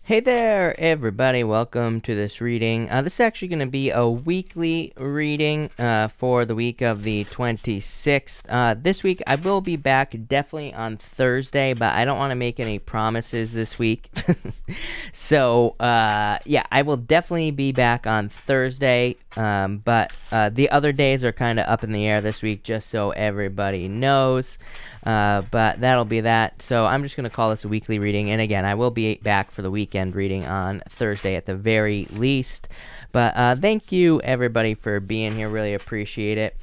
Hey there, everybody. Welcome to this reading. This is actually going to be a weekly reading for the week of the 26th. This week, I will be back definitely on Thursday, but I don't want to make any promises this week. So, yeah, I will definitely be back on Thursday, but the other days are kind of up in the air this week, just so everybody knows. But that'll be that. So I'm just going to call this a weekly reading. And again, I will be back for the weekend reading on Thursday at the very least. But thank you, everybody, for being here. Really appreciate it.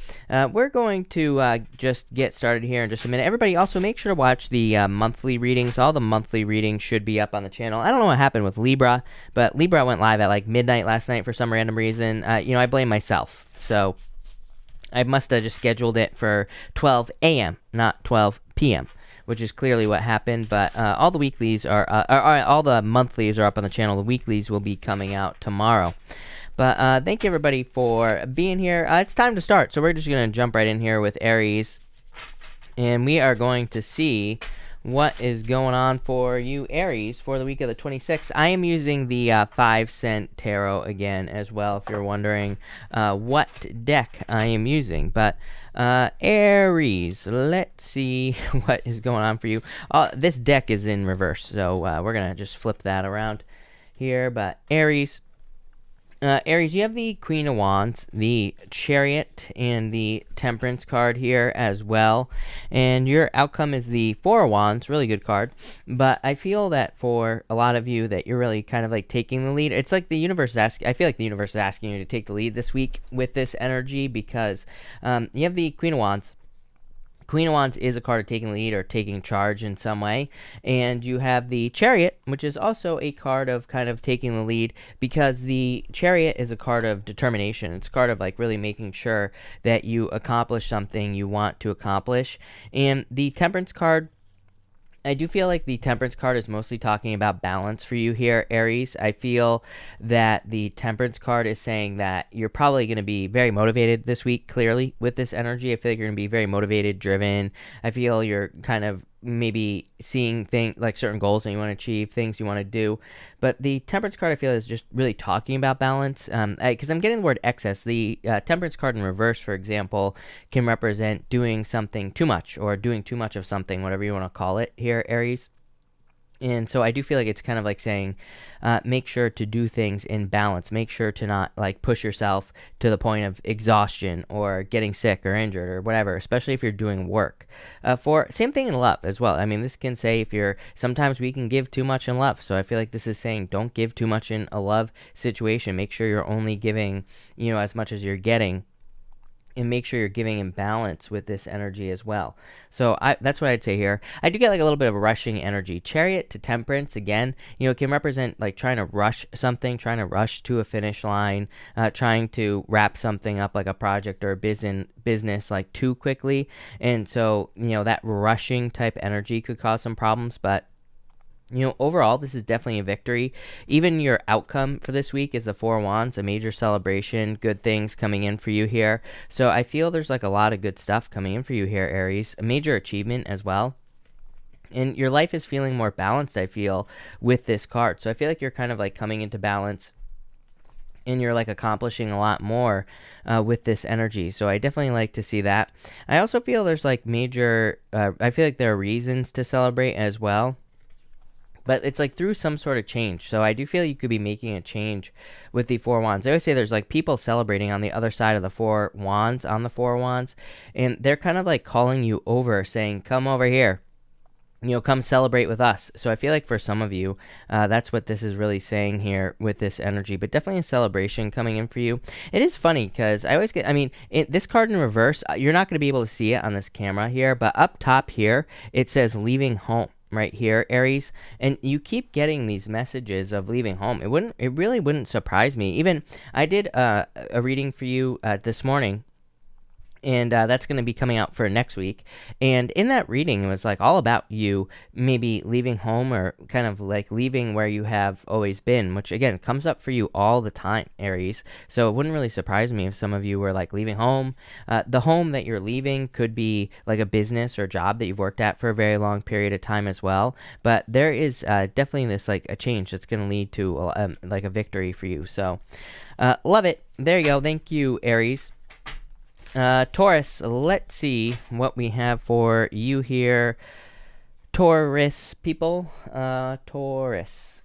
We're going to just get started here in just a minute. Everybody, also make sure to watch the monthly readings. All the monthly readings should be up on the channel. I don't know what happened with Libra, but Libra went live at like midnight last night for some random reason. I blame myself. So I must have just scheduled it for 12 a.m., not 12 p.m., which is clearly what happened. But all the weeklies all the monthlies are up on the channel. The weeklies will be coming out tomorrow. But thank you, everybody, for being here. It's time to start. So we're just going to jump right in here with Aries. And we are going to see what is going on for you, Aries, for the week of the 26th. I am using the 5-cent tarot again as well, if you're wondering what deck I am using. But Aries, let's see what is going on for you. This deck is in reverse, so we're going to just flip that around here. But Aries, you have the Queen of Wands, the Chariot, and the Temperance card here as well. And your outcome is the Four of Wands, really good card. But I feel that for a lot of you that you're really kind of like taking the lead. It's like the universe is asking, I feel like the universe is asking you to take the lead this week with this energy because you have the Queen of Wands. Queen of Wands is a card of taking lead or taking charge in some way. And you have the Chariot, which is also a card of kind of taking the lead because the Chariot is a card of determination. It's a card of like really making sure that you accomplish something you want to accomplish. And the Temperance card, I do feel like the Temperance card is mostly talking about balance for you here, Aries. I feel that the Temperance card is saying that you're probably going to be very motivated this week, clearly, with this energy. I feel like you're going to be very motivated, driven. I feel you're kind of maybe seeing things like certain goals that you want to achieve, things you want to do. But the Temperance card, I feel, is just really talking about balance. Because I'm getting the word excess. The Temperance card in reverse, for example, can represent doing something too much or doing too much of something, whatever you want to call it here, Aries. And so I do feel like it's kind of like saying, make sure to do things in balance. Make sure to not like push yourself to the point of exhaustion or getting sick or injured or whatever, especially if you're doing work. For same thing in love as well. I mean, this can say if you're, sometimes we can give too much in love. So I feel like this is saying don't give too much in a love situation. Make sure you're only giving, as much as you're getting. And make sure you're giving in balance with this energy as well. So that's what I'd say here. I do get like a little bit of a rushing energy. Chariot to Temperance, again, it can represent like trying to rush something, trying to rush to a finish line, trying to wrap something up like a project or a business like too quickly. And so, that rushing type energy could cause some problems, but overall, this is definitely a victory. Even your outcome for this week is the Four of Wands, a major celebration, good things coming in for you here. So I feel there's like a lot of good stuff coming in for you here, Aries. A major achievement as well. And your life is feeling more balanced, I feel, with this card. So I feel like you're kind of like coming into balance and you're like accomplishing a lot more with this energy. So I definitely like to see that. I also feel there's like major, I feel like there are reasons to celebrate as well. But it's like through some sort of change. So I do feel you could be making a change with the Four Wands. I always say there's like people celebrating on the other side of the Four Wands, on the Four Wands. And they're kind of like calling you over, saying, come over here. Come celebrate with us. So I feel like for some of you, that's what this is really saying here with this energy. But definitely a celebration coming in for you. It is funny because I always get, this card in reverse, you're not going to be able to see it on this camera here. But up top here, it says leaving home. Right here, Aries, and you keep getting these messages of leaving home. It really wouldn't surprise me. Even I did a reading for you this morning, And that's going to be coming out for next week. And in that reading, it was like all about you maybe leaving home or kind of like leaving where you have always been, which again comes up for you all the time, Aries. So it wouldn't really surprise me if some of you were like leaving home. The home that you're leaving could be like a business or job that you've worked at for a very long period of time as well. But there is definitely this like a change that's going to lead to like a victory for you. So love it. There you go. Thank you, Aries. Taurus, let's see what we have for you here. Taurus people, Taurus,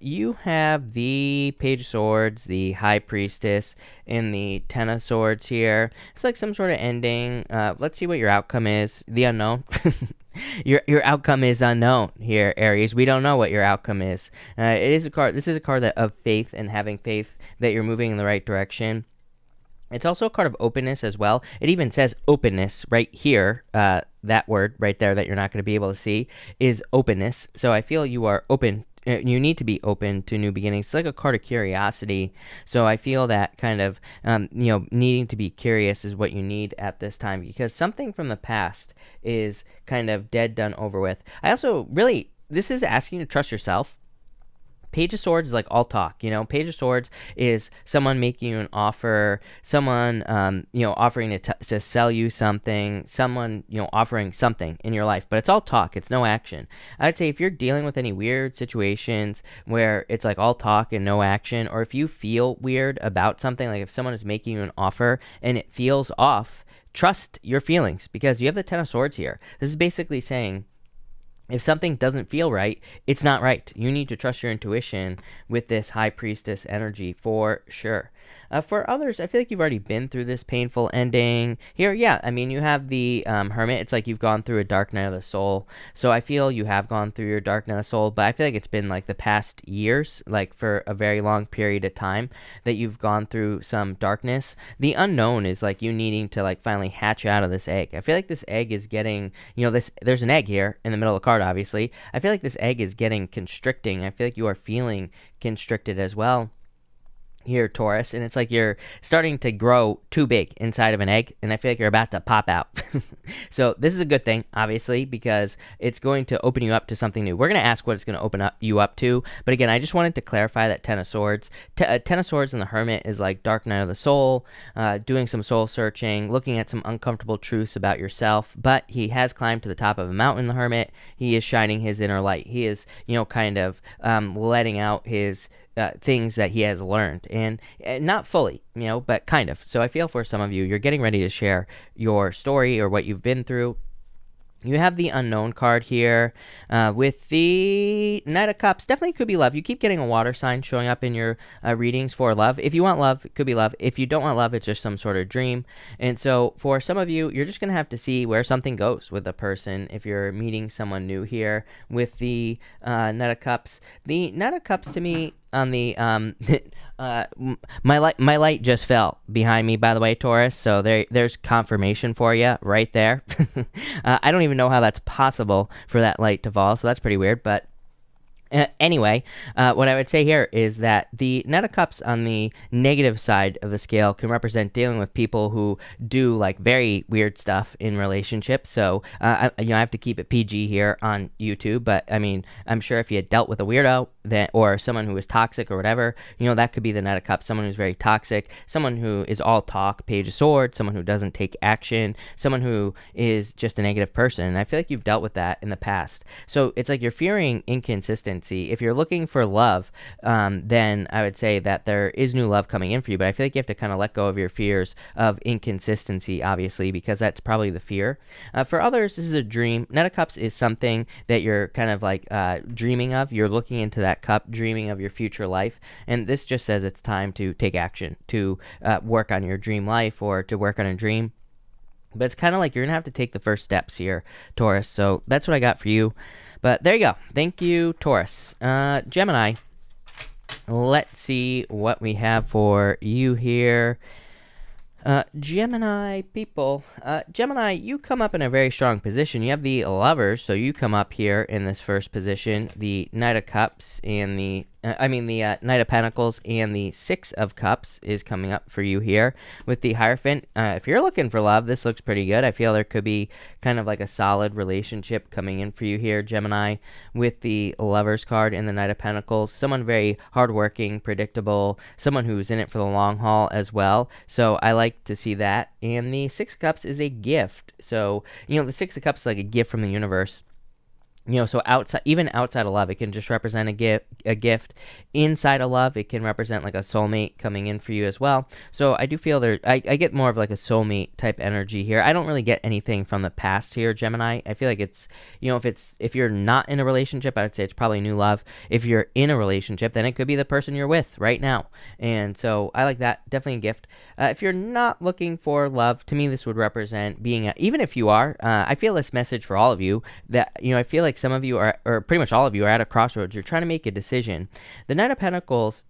you have the Page of Swords, the High Priestess, and the Ten of Swords here. It's like some sort of ending. Let's see what your outcome is. The unknown. Your outcome is unknown here, Aries. We don't know what your outcome is. It is a card. This is a card of faith and having faith that you're moving in the right direction. It's also a card of openness as well. It even says openness right here. That word right there that you're not going to be able to see is openness. So I feel you are open. You need to be open to new beginnings. It's like a card of curiosity. So I feel that kind of, needing to be curious is what you need at this time, because something from the past is kind of dead, done, over with. I also really, this is asking you to trust yourself. Page of Swords is like all talk, Page of Swords is someone making you an offer, someone, offering to sell you something, someone, offering something in your life, but it's all talk. It's no action. I'd say if you're dealing with any weird situations where it's like all talk and no action, or if you feel weird about something, like if someone is making you an offer and it feels off, trust your feelings, because you have the Ten of Swords here. This is basically saying, if something doesn't feel right, it's not right. You need to trust your intuition with this High Priestess energy for sure. For others, I feel like you've already been through this painful ending. Here, yeah, I mean, you have the Hermit. It's like you've gone through a dark night of the soul. So I feel you have gone through your dark night of the soul, but I feel like it's been like the past years, like for a very long period of time that you've gone through some darkness. The unknown is like you needing to like finally hatch out of this egg. I feel like this egg is getting, there's an egg here in the middle of the card, obviously. I feel like this egg is getting constricting. I feel like you are feeling constricted as well here, Taurus, and it's like you're starting to grow too big inside of an egg, and I feel like you're about to pop out. So this is a good thing, obviously, because it's going to open you up to something new. We're going to ask what it's going to open you up to, but again, I just wanted to clarify that Ten of Swords. Ten of Swords and the Hermit is like dark night of the soul, doing some soul searching, looking at some uncomfortable truths about yourself, but he has climbed to the top of a mountain, the Hermit. He is shining his inner light. He is, kind of letting out his things that he has learned, and not fully, but kind of. So I feel for some of you, you're getting ready to share your story or what you've been through. You have the Unknown card here with the Knight of Cups. Definitely could be love. You keep getting a water sign showing up in your readings for love. If you want love, it could be love. If you don't want love, it's just some sort of dream. And so for some of you, you're just going to have to see where something goes with a person if you're meeting someone new here with the Knight of Cups. The Knight of Cups to me on the my light just fell behind me, by the way, Taurus, so there's confirmation for you right there. I don't even know how that's possible for that light to fall, so that's pretty weird, but anyway, what I would say here is that the Knight of Cups on the negative side of the scale can represent dealing with people who do like very weird stuff in relationships. So, I have to keep it PG here on YouTube, but I mean, I'm sure if you had dealt with a weirdo or someone who is toxic or whatever, that could be the Knight of Cups, someone who's very toxic, someone who is all talk, Page of Swords, someone who doesn't take action, someone who is just a negative person. And I feel like you've dealt with that in the past. So it's like you're fearing inconsistency. If you're looking for love, then I would say that there is new love coming in for you, but I feel like you have to kind of let go of your fears of inconsistency, obviously, because that's probably the fear. For others, this is a dream. Knight of Cups is something that you're kind of like dreaming of. You're looking into that cup, dreaming of your future life, and this just says it's time to take action, to work on your dream life or to work on a dream. But it's kind of like you're going to have to take the first steps here, Taurus. So that's what I got for you. But there you go. Thank you, Taurus. Gemini, let's see what we have for you here. Gemini people, Gemini, you come up in a very strong position. You have the Lovers, so you come up here in this first position, the Knight of Cups and the the Knight of Pentacles and the Six of Cups is coming up for you here with the Hierophant. If you're looking for love, this looks pretty good. I feel there could be kind of like a solid relationship coming in for you here, Gemini, with the Lovers card and the Knight of Pentacles. Someone very hardworking, predictable, someone who's in it for the long haul as well. So I like to see that. And the Six of Cups is a gift. So, the Six of Cups is like a gift from the universe. So even outside of love, it can just represent a gift. Inside of love, it can represent like a soulmate coming in for you as well. So I do feel I get more of like a soulmate type energy here. I don't really get anything from the past here, Gemini. I feel like it's, if you're not in a relationship, I would say it's probably new love. If you're in a relationship, then it could be the person you're with right now. And so I like that. Definitely a gift. If you're not looking for love, to me, this would represent being, even if you are, I feel this message for all of you that, I feel like some of you are, or pretty much all of you are at a crossroads. You're trying to make a decision. The Knight of Pentacles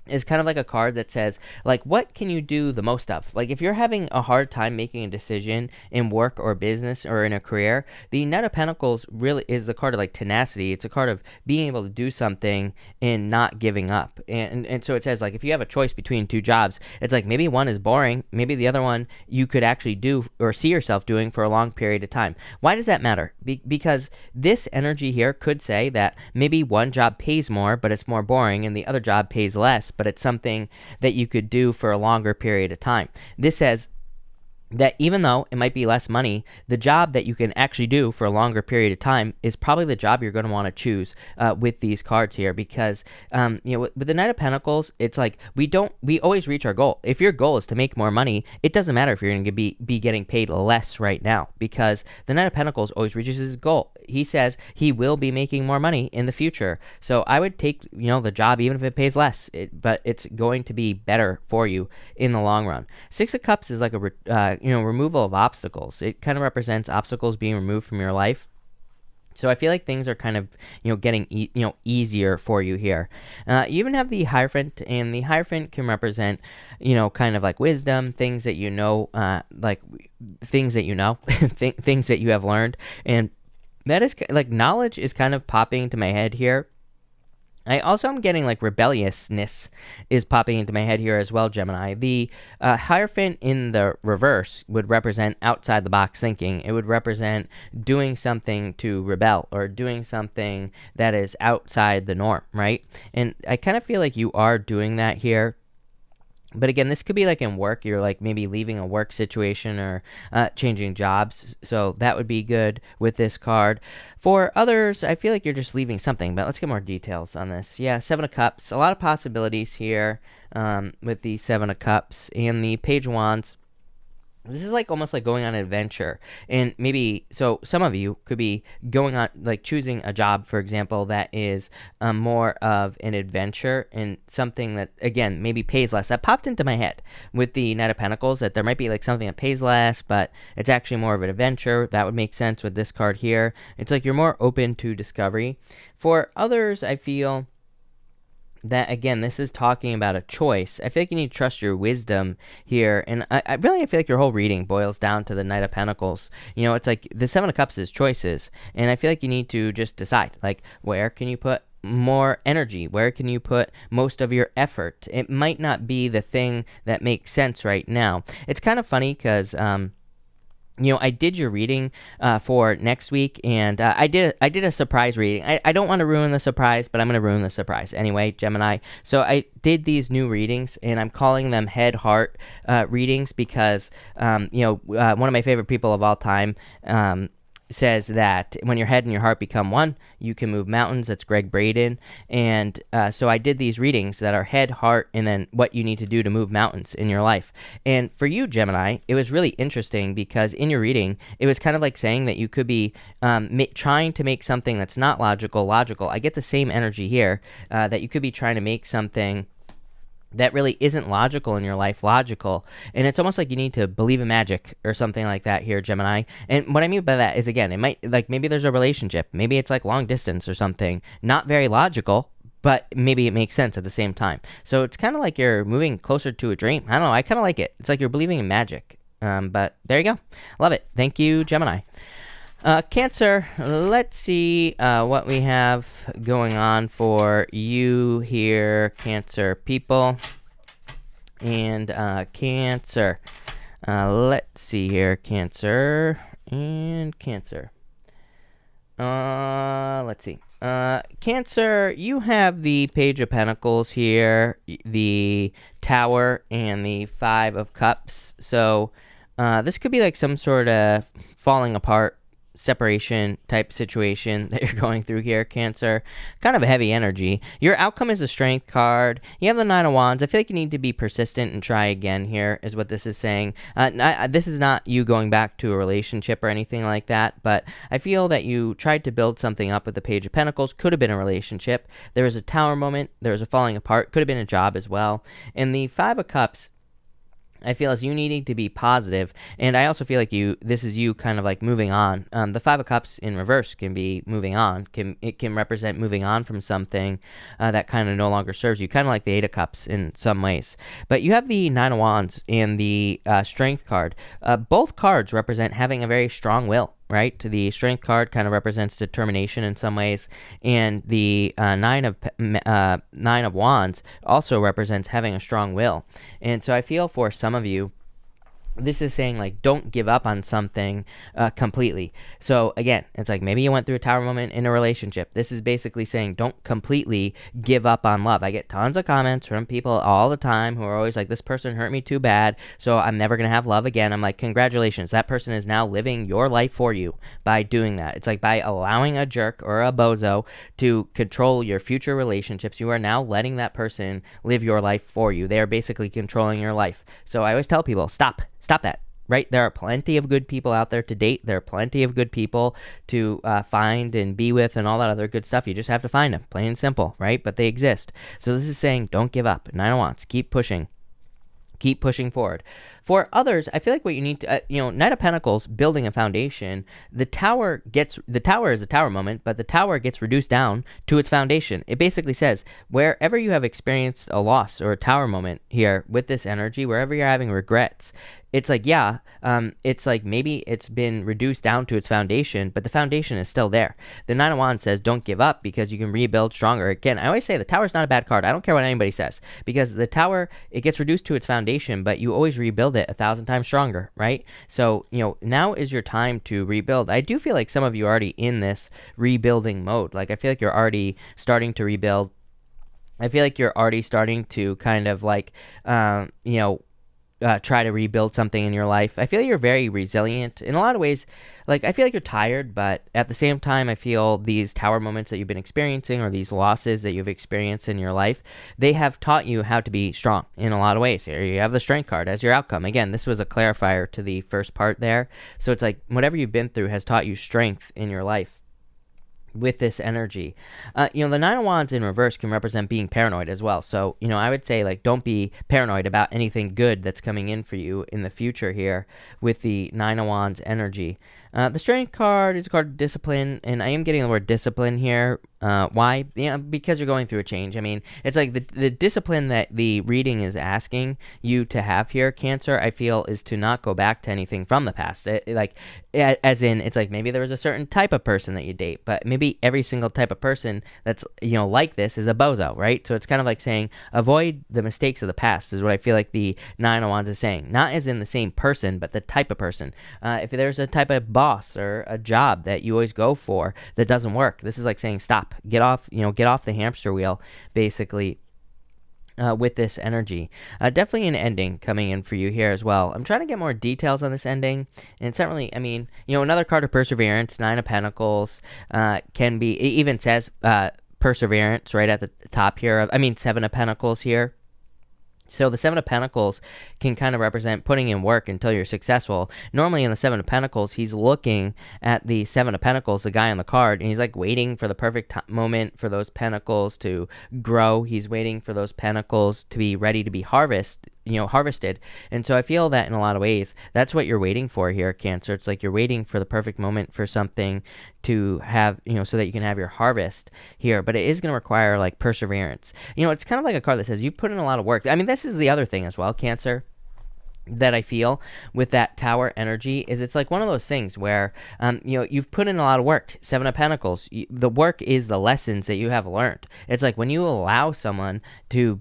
is kind of like a card that says, like, what can you do the most of? Like, if you're having a hard time making a decision in work or business or in a career, the Knight of Pentacles really is the card of like tenacity. It's a card of being able to do something and not giving up. And so it says, like, if you have a choice between two jobs, it's like maybe one is boring, maybe the other one you could actually do or see yourself doing for a long period of time. Why does that matter? Because this energy here could say that maybe one job pays more, but it's more boring, and the other job pays less, but it's something that you could do for a longer period of time. This says that even though it might be less money, the job that you can actually do for a longer period of time is probably the job you're going to want to choose with these cards here, because with the Knight of Pentacles, it's like we always reach our goal. If your goal is to make more money, it doesn't matter if you're going to be getting paid less right now, because the Knight of Pentacles always reaches his goal. He says he will be making more money in the future. So I would take the job even if it pays less, but it's going to be better for you in the long run. Six of Cups is like a removal of obstacles. It kind of represents obstacles being removed from your life. So I feel like things are kind of, getting, easier for you here. You even have the Hierophant, and the Hierophant can represent, kind of like wisdom, things that things that things that you have learned. And that is like knowledge is kind of popping into my head here. I also am getting like rebelliousness is popping into my head here as well, Gemini. The Hierophant in the reverse would represent outside the box thinking. It would represent doing something to rebel or doing something that is outside the norm, right? And I kind of feel like you are doing that here. But again, this could be like in work. You're like maybe leaving a work situation or changing jobs. So that would be good with this card. For others, I feel like you're just leaving something. But let's get more details on this. Yeah, Seven of Cups. A lot of possibilities here with the Seven of Cups and the Page of Wands. This is like almost like going on an adventure, and maybe so some of you could be going on like choosing a job, for example, that is more of an adventure and something that again maybe pays less. That popped into my head with the Knight of Pentacles, that there might be like something that pays less, but it's actually more of an adventure. That would make sense with this card here. It's like you're more open to discovery. For others, I feel that, again, this is talking about a choice. I feel like you need to trust your wisdom here. And I feel like your whole reading boils down to the Knight of Pentacles. It's like the Seven of Cups is choices. And I feel like you need to just decide, like, where can you put more energy? Where can you put most of your effort? It might not be the thing that makes sense right now. It's kind of funny because I did your reading for next week, and I did a surprise reading. I don't want to ruin the surprise, but I'm going to ruin the surprise anyway, Gemini. So I did these new readings, and I'm calling them head heart readings because one of my favorite people of all time says that when your head and your heart become one, you can move mountains. That's Greg Braden. And so I did these readings that are head, heart, and then what you need to do to move mountains in your life. And for you, Gemini, it was really interesting because in your reading, it was kind of like saying that you could be trying to make something that's not logical. I get the same energy here, that you could be trying to make something that really isn't logical in your life logical. And it's almost like you need to believe in magic or something like that here, Gemini. And what I mean by that is, again, it might, like, maybe there's a relationship. Maybe it's like long distance or something. Not very logical, but maybe it makes sense at the same time. So it's kind of like you're moving closer to a dream. I don't know. I kind of like it. It's like you're believing in magic. But there you go. Love it. Thank you, Gemini. Cancer, let's see what we have going on for you here, Cancer people. And Cancer, let's see here, Cancer and Cancer. Let's see. Cancer, you have the Page of Pentacles here, the Tower, and the Five of Cups. So this could be like some sort of falling apart, separation type situation that you're going through here, Cancer. Kind of a heavy energy. Your outcome is a Strength card. You have the Nine of Wands. I feel like you need to be persistent and try again here is what this is saying. This is not you going back to a relationship or anything like that, but I feel that you tried to build something up with the Page of Pentacles. Could have been a relationship. There was a Tower moment. There was a falling apart. Could have been a job as well. And the Five of Cups, I feel as you needing to be positive, and I also feel like this is you kind of like moving on. The Five of Cups in reverse can be moving on. It can represent moving on from something that kind of no longer serves you, kind of like the Eight of Cups in some ways. But you have the Nine of Wands and the Strength card. Both cards represent having a very strong will. Right? The Strength card kind of represents determination in some ways, and the Nine of Wands also represents having a strong will. And so I feel for some of you, this is saying like don't give up on something completely. So again, it's like maybe you went through a Tower moment in a relationship. This is basically saying don't completely give up on love. I get tons of comments from people all the time who are always like, this person hurt me too bad, so I'm never gonna have love again. I'm like, congratulations, that person is now living your life for you by doing that. It's like by allowing a jerk or a bozo to control your future relationships, you are now letting that person live your life for you. They are basically controlling your life. So I always tell people, stop that, right? There are plenty of good people out there to date. There are plenty of good people to find and be with and all that other good stuff. You just have to find them, plain and simple, right? But they exist. So this is saying don't give up. Nine of Wands, keep pushing. Keep pushing forward. For others, I feel like what you need to, Knight of Pentacles, building a foundation. The tower is a Tower moment, but the tower gets reduced down to its foundation. It basically says, wherever you have experienced a loss or a Tower moment here with this energy, wherever you're having regrets, it's like, it's like maybe it's been reduced down to its foundation, but the foundation is still there. The Nine of Wands says don't give up because you can rebuild stronger. Again, I always say the Tower's not a bad card. I don't care what anybody says, because the Tower, it gets reduced to its foundation, but you always rebuild it 1,000 times stronger, right? So, now is your time to rebuild. I do feel like some of you are already in this rebuilding mode. Like, I feel like you're already starting to rebuild. I feel like you're already starting to kind of like, try to rebuild something in your life. I feel you're very resilient in a lot of ways. Like, I feel like you're tired, but at the same time, I feel these Tower moments that you've been experiencing or these losses that you've experienced in your life, they have taught you how to be strong in a lot of ways. Here you have the Strength card as your outcome. Again, this was a clarifier to the first part there. So it's like whatever you've been through has taught you strength in your life with this energy. The Nine of Wands in reverse can represent being paranoid as well. So, I would say, like, don't be paranoid about anything good that's coming in for you in the future here with the Nine of Wands energy. The Strength card is a card of discipline, and I am getting the word discipline here. Why? Because you're going through a change. I mean, it's like the discipline that the reading is asking you to have here, Cancer, I feel, is to not go back to anything from the past. As in, it's like maybe there was a certain type of person that you date, but maybe every single type of person that's, like this is a bozo, right? So it's kind of like saying, avoid the mistakes of the past is what I feel like the Nine of Wands is saying. Not as in the same person, but the type of person. If there's a type of boss or a job that you always go for that doesn't work, this is like saying stop, get off the hamster wheel, basically. With this energy, definitely an ending coming in for you here as well. I'm trying to get more details on this ending, and it's not really, another card of perseverance. Nine of Pentacles can be, it even says perseverance right at the top here. Seven of Pentacles here. So the Seven of Pentacles can kind of represent putting in work until you're successful. Normally in the Seven of Pentacles, he's looking at the Seven of Pentacles, the guy on the card, and he's like waiting for the perfect moment for those pentacles to grow. He's waiting for those pentacles to be ready to be harvested. And so I feel that in a lot of ways, that's what you're waiting for here, Cancer. It's like you're waiting for the perfect moment for something to have, so that you can have your harvest here. But it is going to require like perseverance. It's kind of like a card that says you've put in a lot of work. This is the other thing as well, Cancer. that I feel with that Tower energy is it's like one of those things where, you've put in a lot of work. Seven of Pentacles, the work is the lessons that you have learned. It's like when you allow someone to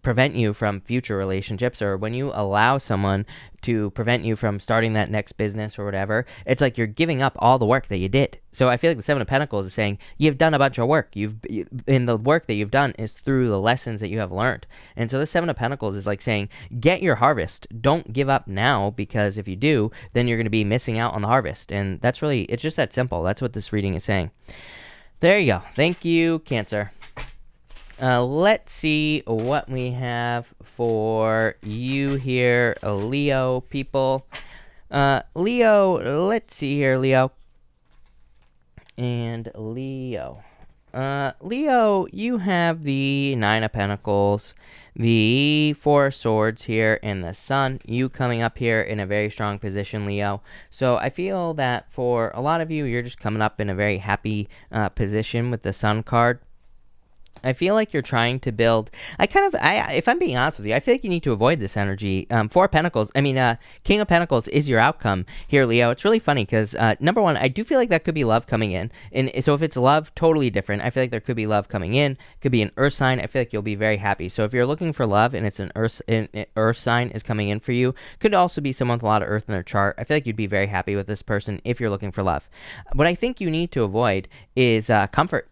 prevent you from future relationships, or when you allow someone to prevent you from starting that next business or whatever, it's like you're giving up all the work that you did. So I feel like the Seven of Pentacles is saying you've done a bunch of work. And the work that you've done is through the lessons that you have learned. And so the Seven of Pentacles is like saying, get your harvest. Don't give up now, because if you do, then you're going to be missing out on the harvest. And that's really, it's just that simple. That's what this reading is saying. There you go. Thank you, Cancer. Let's see what we have for you here, Leo people. Leo, let's see here, Leo. And Leo. Leo, you have the Nine of Pentacles, the Four of Swords here, and the Sun. You coming up here in a very strong position, Leo. So I feel that for a lot of you, you're just coming up in a very happy position with the Sun card. I feel like you're trying to build. If I'm being honest with you, I feel like you need to avoid this energy. Four of Pentacles, King of Pentacles is your outcome here, Leo. It's really funny because, number one, I do feel like that could be love coming in. And so if it's love, totally different. I feel like there could be love coming in. Could be an Earth sign. I feel like you'll be very happy. So if you're looking for love and it's an Earth sign is coming in for you, could also be someone with a lot of Earth in their chart. I feel like you'd be very happy with this person if you're looking for love. What I think you need to avoid is comfort,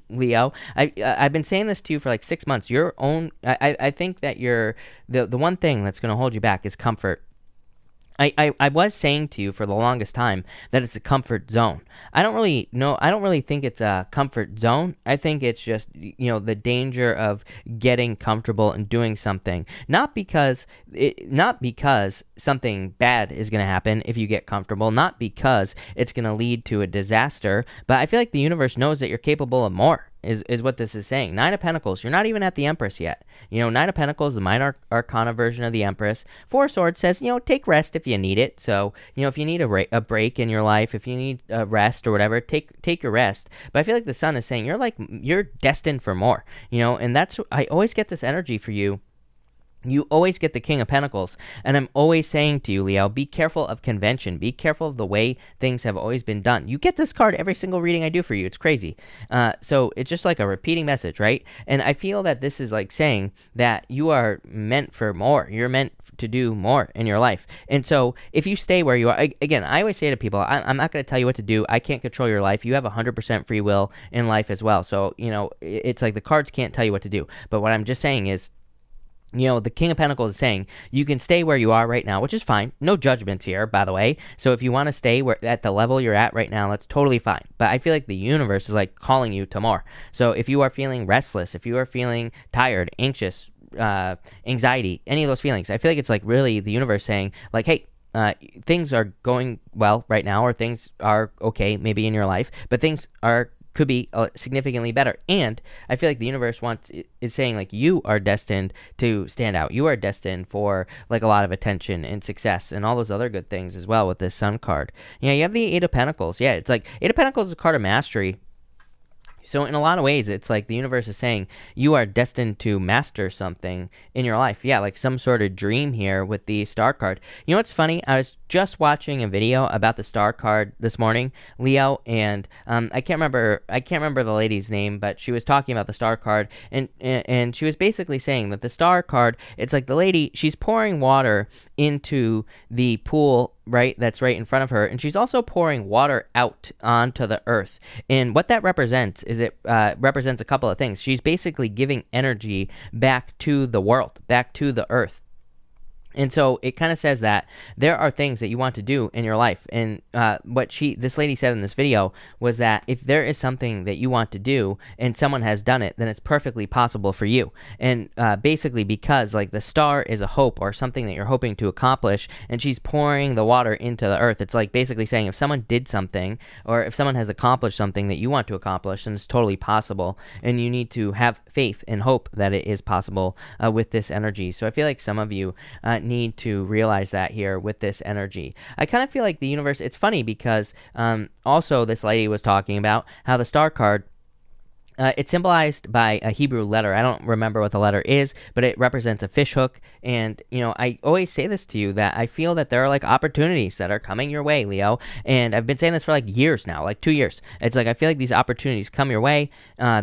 Leo. I've been saying this to you for like 6 months. I think that the one thing that's going to hold you back is comfort. I was saying to you for the longest time that it's a comfort zone. I don't really think it's a comfort zone. I think it's just, the danger of getting comfortable and doing something. Not because something bad is going to happen if you get comfortable, not because it's going to lead to a disaster, but I feel like the universe knows that you're capable of more. Is what this is saying. Nine of Pentacles, you're not even at the Empress yet. Nine of Pentacles, the minor arcana version of the Empress. Two of Swords says, take rest if you need it. So, if you need a break in your life, if you need a rest or whatever, take your rest. But I feel like the Sun is saying you're destined for more, and I always get this energy for you. You always get the King of Pentacles, and I'm always saying to you, Leo, be careful of convention. Be careful of the way things have always been done. You get this card every single reading I do for you. It's crazy. So it's just like a repeating message, right? And I feel that this is like saying that you are meant for more. You're meant to do more in your life. And so if you stay where you are, again, I always say to people, I'm not going to tell you what to do. I can't control your life. You have 100% free will in life as well. So, it's like the cards can't tell you what to do. But what I'm just saying is, the King of Pentacles is saying you can stay where you are right now, which is fine. No judgments here, by the way. So if you want to stay at the level you're at right now, that's totally fine. But I feel like the universe is like calling you to more. So if you are feeling restless, if you are feeling tired, anxious, anxiety, any of those feelings, I feel like it's like really the universe saying like, hey, things are going well right now, or things are okay maybe in your life, but things could be significantly better. And I feel like the universe is saying like you are destined to stand out. You are destined for like a lot of attention and success and all those other good things as well with this Sun card. You have the Eight of Pentacles. Yeah, it's like Eight of Pentacles is a card of mastery. So in a lot of ways, it's like the universe is saying you are destined to master something in your life. Yeah, like some sort of dream here with the Star card. You know what's funny? I was just watching a video about the Star card this morning, Leo, and I can't remember the lady's name, but she was talking about the Star card, and she was basically saying that the Star card, it's like the lady, she's pouring water into the pool, right, that's right in front of her, and she's also pouring water out onto the earth. And what that represents is it represents a couple of things. She's basically giving energy back to the world, back to the earth. And so it kind of says that there are things that you want to do in your life. And what this lady said in this video was that if there is something that you want to do and someone has done it, then it's perfectly possible for you. And basically because like the star is a hope or something that you're hoping to accomplish, and she's pouring the water into the earth. It's like basically saying if someone did something, or if someone has accomplished something that you want to accomplish, then it's totally possible. And you need to have faith and hope that it is possible with this energy. So I feel like some of you need to realize that here with this energy. I kind of feel like the universe, it's funny because also this lady was talking about how the Star card it's symbolized by a Hebrew letter. I don't remember what the letter is, but it represents a fish hook. And, I always say this to you, that I feel that there are like opportunities that are coming your way, Leo. And I've been saying this for like years now, like 2 years. It's like I feel like these opportunities come your way.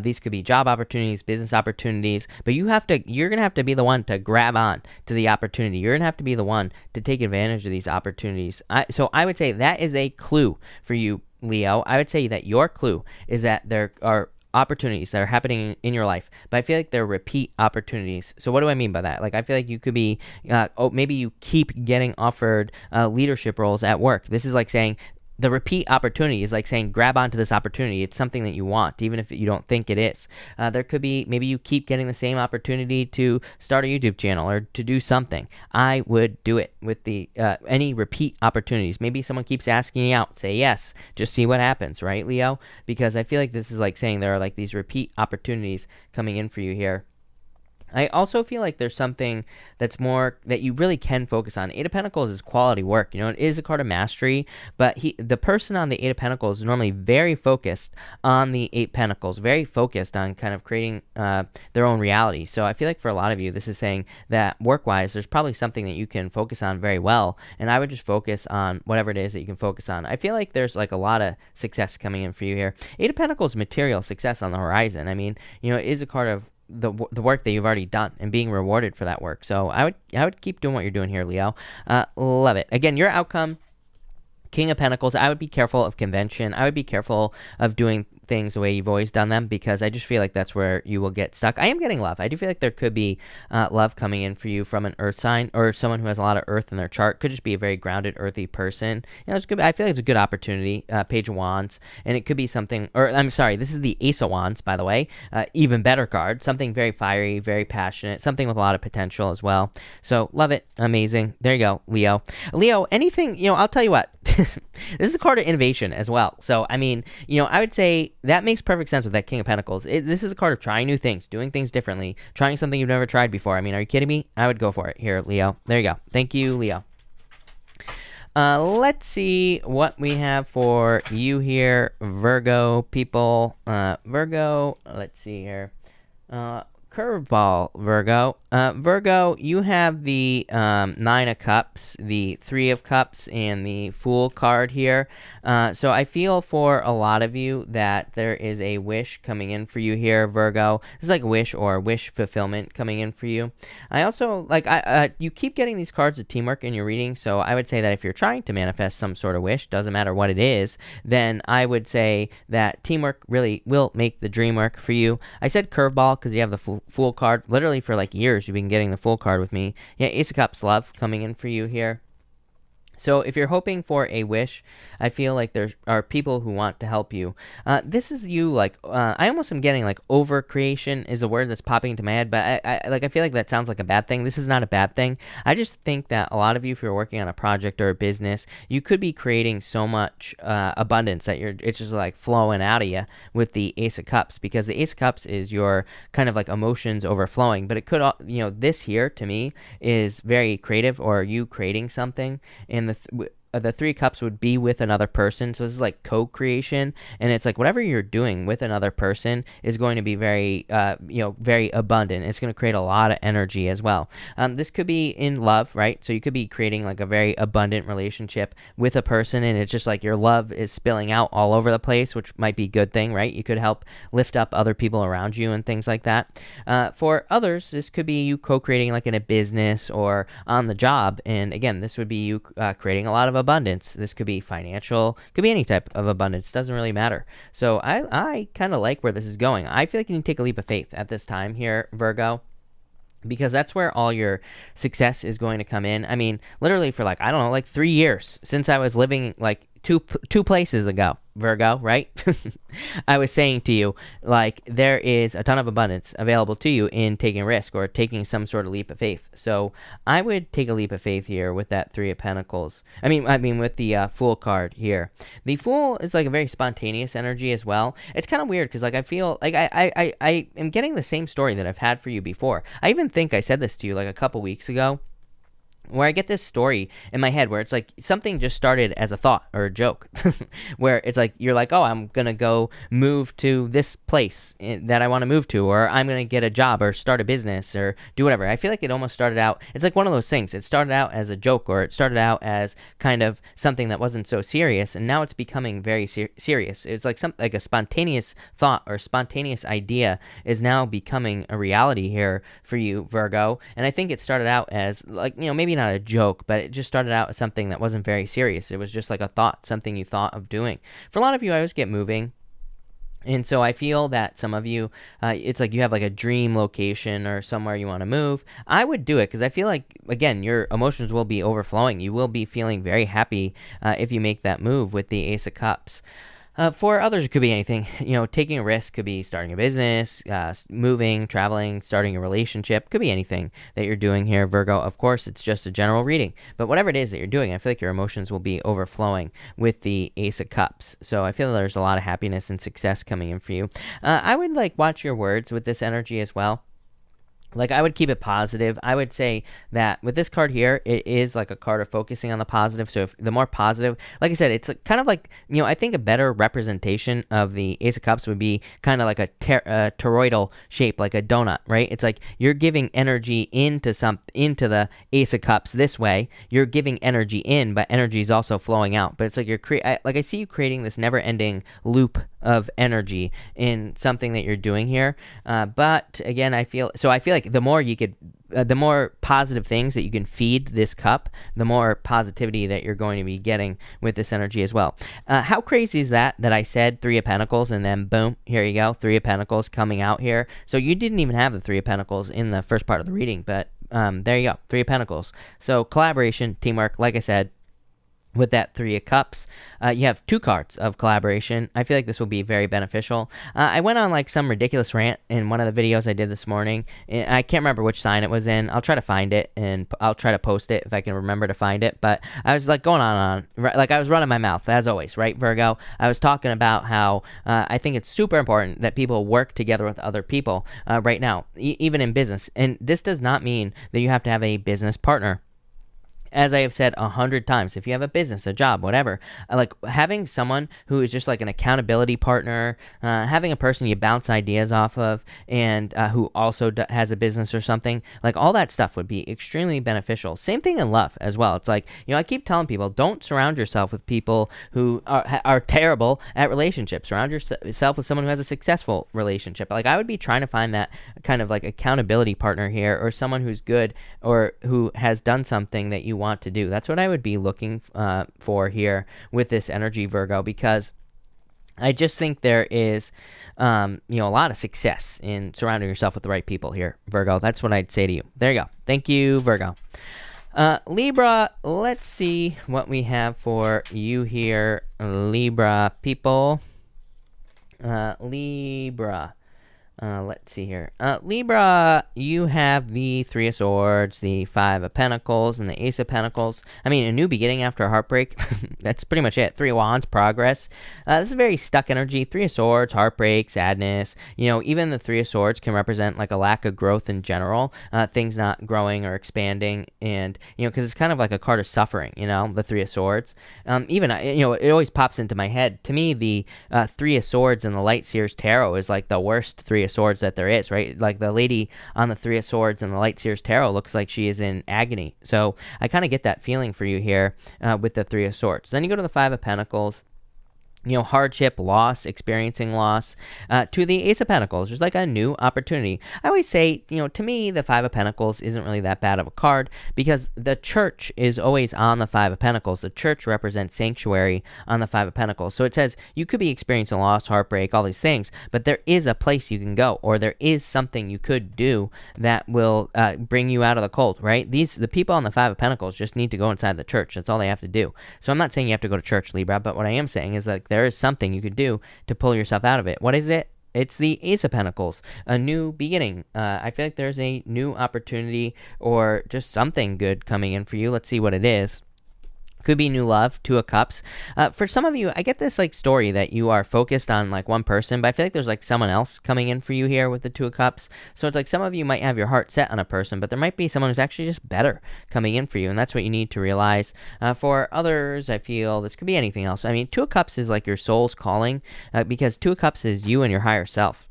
These could be job opportunities, business opportunities, but you're going to have to be the one to grab on to the opportunity. You're going to have to be the one to take advantage of these opportunities. So I would say that is a clue for you, Leo. I would say that your clue is that there are opportunities that are happening in your life, but I feel like they're repeat opportunities. So what do I mean by that? Like, I feel like you could be, maybe you keep getting offered leadership roles at work. This is like saying, the repeat opportunity is like saying, grab onto this opportunity. It's something that you want, even if you don't think it is. There could be, maybe you keep getting the same opportunity to start a YouTube channel or to do something. I would do it with the any repeat opportunities. Maybe someone keeps asking you out. Say yes. Just see what happens, right, Leo? Because I feel like this is like saying there are like these repeat opportunities coming in for you here. I also feel like there's something that's more that you really can focus on. Eight of Pentacles is quality work. It is a card of mastery, but the person on the Eight of Pentacles is normally very focused on the Eight Pentacles, very focused on kind of creating their own reality. So I feel like for a lot of you, this is saying that work-wise, there's probably something that you can focus on very well, and I would just focus on whatever it is that you can focus on. I feel like there's like a lot of success coming in for you here. Eight of Pentacles, material success on the horizon. I mean, it is a card of the work that you've already done and being rewarded for that work. So I would keep doing what you're doing here, Leo. Love it. Again, your outcome, King of Pentacles. I would be careful of convention. I would be careful of doing things the way you've always done them, because I just feel like that's where you will get stuck. I am getting love. I do feel like there could be love coming in for you from an earth sign or someone who has a lot of earth in their chart. Could just be a very grounded, earthy person. It's good. I feel like it's a good opportunity. Page of Wands, and it could be something, or I'm sorry, this is the Ace of Wands, by the way. Even better card. Something very fiery, very passionate, something with a lot of potential as well. So love it. Amazing. There you go, Leo. Leo, anything, I'll tell you what. This is a card of innovation as well. So, I mean, I would say that makes perfect sense with that King of Pentacles. This is a card of trying new things, doing things differently, trying something you've never tried before. I mean, are you kidding me? I would go for it here, Leo. There you go. Thank you, Leo. Let's see what we have for you here, Virgo people. Virgo, let's see here. Curveball, Virgo. Virgo, you have the Nine of Cups, the Three of Cups, and the Fool card here. So I feel for a lot of you that there is a wish coming in for you here, Virgo. This is like a wish or wish fulfillment coming in for you. I also, you keep getting these cards of teamwork in your reading, so I would say that if you're trying to manifest some sort of wish, doesn't matter what it is, then I would say that teamwork really will make the dream work for you. I said curveball because you have the Fool card. Literally for like years, you've been getting the Fool card with me. Yeah, Ace of Cups, love coming in for you here. So if you're hoping for a wish, I feel like there are people who want to help you. This is you, I almost am getting over creation is a word that's popping into my head, but I feel like that sounds like a bad thing. This is not a bad thing. I just think that a lot of you, if you're working on a project or a business, you could be creating so much abundance that it's just flowing out of you with the Ace of Cups, because the Ace of Cups is your kind of emotions overflowing, but it could, this here to me is very creative, or you creating something, and the Three Cups would be with another person. So this is co-creation, and it's whatever you're doing with another person is going to be very very abundant. It's going to create a lot of energy as well. This could be in love, right? So you could be creating a very abundant relationship with a person, and it's just your love is spilling out all over the place, which might be a good thing, right? You could help lift up other people around you and things like that. For others, this could be you co-creating in a business or on the job, and again, this would be you creating a lot of abundance. This could be financial, could be any type of abundance, doesn't really matter. So I kind of like where this is going. I feel like you need to take a leap of faith at this time here, Virgo, because that's where all your success is going to come in. I mean, literally for 3 years since I was living two places ago, Virgo, right? I was saying to you, there is a ton of abundance available to you in taking a risk or taking some sort of leap of faith. So I would take a leap of faith here with that Three of Pentacles. I mean with the Fool card here. The Fool is a very spontaneous energy as well. It's kind of weird because I feel I am getting the same story that I've had for you before. I even think I said this to you a couple weeks ago, where I get this story in my head where it's like something just started as a thought or a joke where it's like you're like, oh, I'm gonna go move to this place that I want to move to, or I'm gonna get a job or start a business or do whatever. I feel like it almost started out, it's like one of those things, it started out as a joke, or it started out as kind of something that wasn't so serious, and now it's becoming very serious. It's like like a spontaneous thought or spontaneous idea is now becoming a reality here for you, Virgo. And I think it started out as, like, maybe not a joke, but it just started out as something that wasn't very serious. It was just like a thought, something you thought of doing. For a lot of you, I always get moving. And so I feel that some of you, it's like you have like a dream location or somewhere you want to move. I would do it because I feel like, again, your emotions will be overflowing. You will be feeling very happy if you make that move with the Ace of Cups. For others, it could be anything. Taking a risk could be starting a business, moving, traveling, starting a relationship. Could be anything that you're doing here, Virgo. Of course, it's just a general reading. But whatever it is that you're doing, I feel like your emotions will be overflowing with the Ace of Cups. So I feel there's a lot of happiness and success coming in for you. I would watch your words with this energy as well. I would keep it positive. I would say that with this card here, it is like a card of focusing on the positive. So if the more positive, like I said, it's kind of like, I think a better representation of the Ace of Cups would be kind of like a toroidal shape, like a donut, right? It's like you're giving energy into the Ace of Cups this way. You're giving energy in, but energy is also flowing out. But it's like I see you creating this never-ending loop of energy in something that you're doing here. But again, I feel like the more you could, the more positive things that you can feed this cup, the more positivity that you're going to be getting with this energy as well. How crazy is that I said Three of Pentacles and then boom, here you go, Three of Pentacles coming out here. So you didn't even have the Three of Pentacles in the first part of the reading, but there you go, Three of Pentacles. So collaboration, teamwork, like I said. With that Three of Cups, you have two cards of collaboration. I feel like this will be very beneficial. I went on some ridiculous rant in one of the videos I did this morning. I can't remember which sign it was in. I'll try to find it, and I'll try to post it if I can remember to find it. But I was going on, I was running my mouth, as always, right, Virgo? I was talking about how I think it's super important that people work together with other people right now, even in business. And this does not mean that you have to have a business partner. As I have said 100 times, if you have a business, a job, whatever, having someone who is just like an accountability partner, having a person you bounce ideas off of, and who also has a business or something, all that stuff would be extremely beneficial. Same thing in love as well. It's like, I keep telling people, don't surround yourself with people who are terrible at relationships. Surround yourself with someone who has a successful relationship. I would be trying to find that kind of accountability partner here, or someone who's good or who has done something that you want to do. That's what I would be looking for here with this energy, Virgo, because I just think there is a lot of success in surrounding yourself with the right people here, Virgo. That's what I'd say to you. There you go. Thank you, Virgo. Libra, let's see what we have for you here, Libra people. Libra. Let's see here. Libra, you have the Three of Swords, the Five of Pentacles, and the Ace of Pentacles. I mean, a new beginning after a heartbreak. That's pretty much it. Three of Wands, progress. This is very stuck energy. Three of Swords, heartbreak, sadness. Even the Three of Swords can represent a lack of growth in general. Things not growing or expanding. And, because it's kind of like a card of suffering, the Three of Swords. Even, it always pops into my head. To me, the Three of Swords in the Light Seers Tarot is the worst Three of Swords that there is, right? The lady on the Three of Swords and the Light Seers Tarot looks like she is in agony. So I kind of get that feeling for you here with the Three of Swords. Then you go to the Five of Pentacles. Hardship, loss, experiencing loss, to the Ace of Pentacles. There's a new opportunity. I always say, to me, the Five of Pentacles isn't really that bad of a card because the church is always on the Five of Pentacles. The church represents sanctuary on the Five of Pentacles. So it says you could be experiencing loss, heartbreak, all these things, but there is a place you can go, or there is something you could do that will bring you out of the cold, right? The people on the Five of Pentacles just need to go inside the church. That's all they have to do. So I'm not saying you have to go to church, Libra, but what I am saying is that there is something you could do to pull yourself out of it. What is it? It's the Ace of Pentacles, a new beginning. I feel like there's a new opportunity or just something good coming in for you. Let's see what it is. Could be new love, Two of Cups. For some of you, I get this like story that you are focused on like one person, but I feel like there's like someone else coming in for you here with the Two of Cups. So it's like some of you might have your heart set on a person, but there might be someone who's actually just better coming in for you, and that's what you need to realize. For others, I feel this could be anything else. I mean, Two of Cups is like your soul's calling, because Two of Cups is you and your higher self.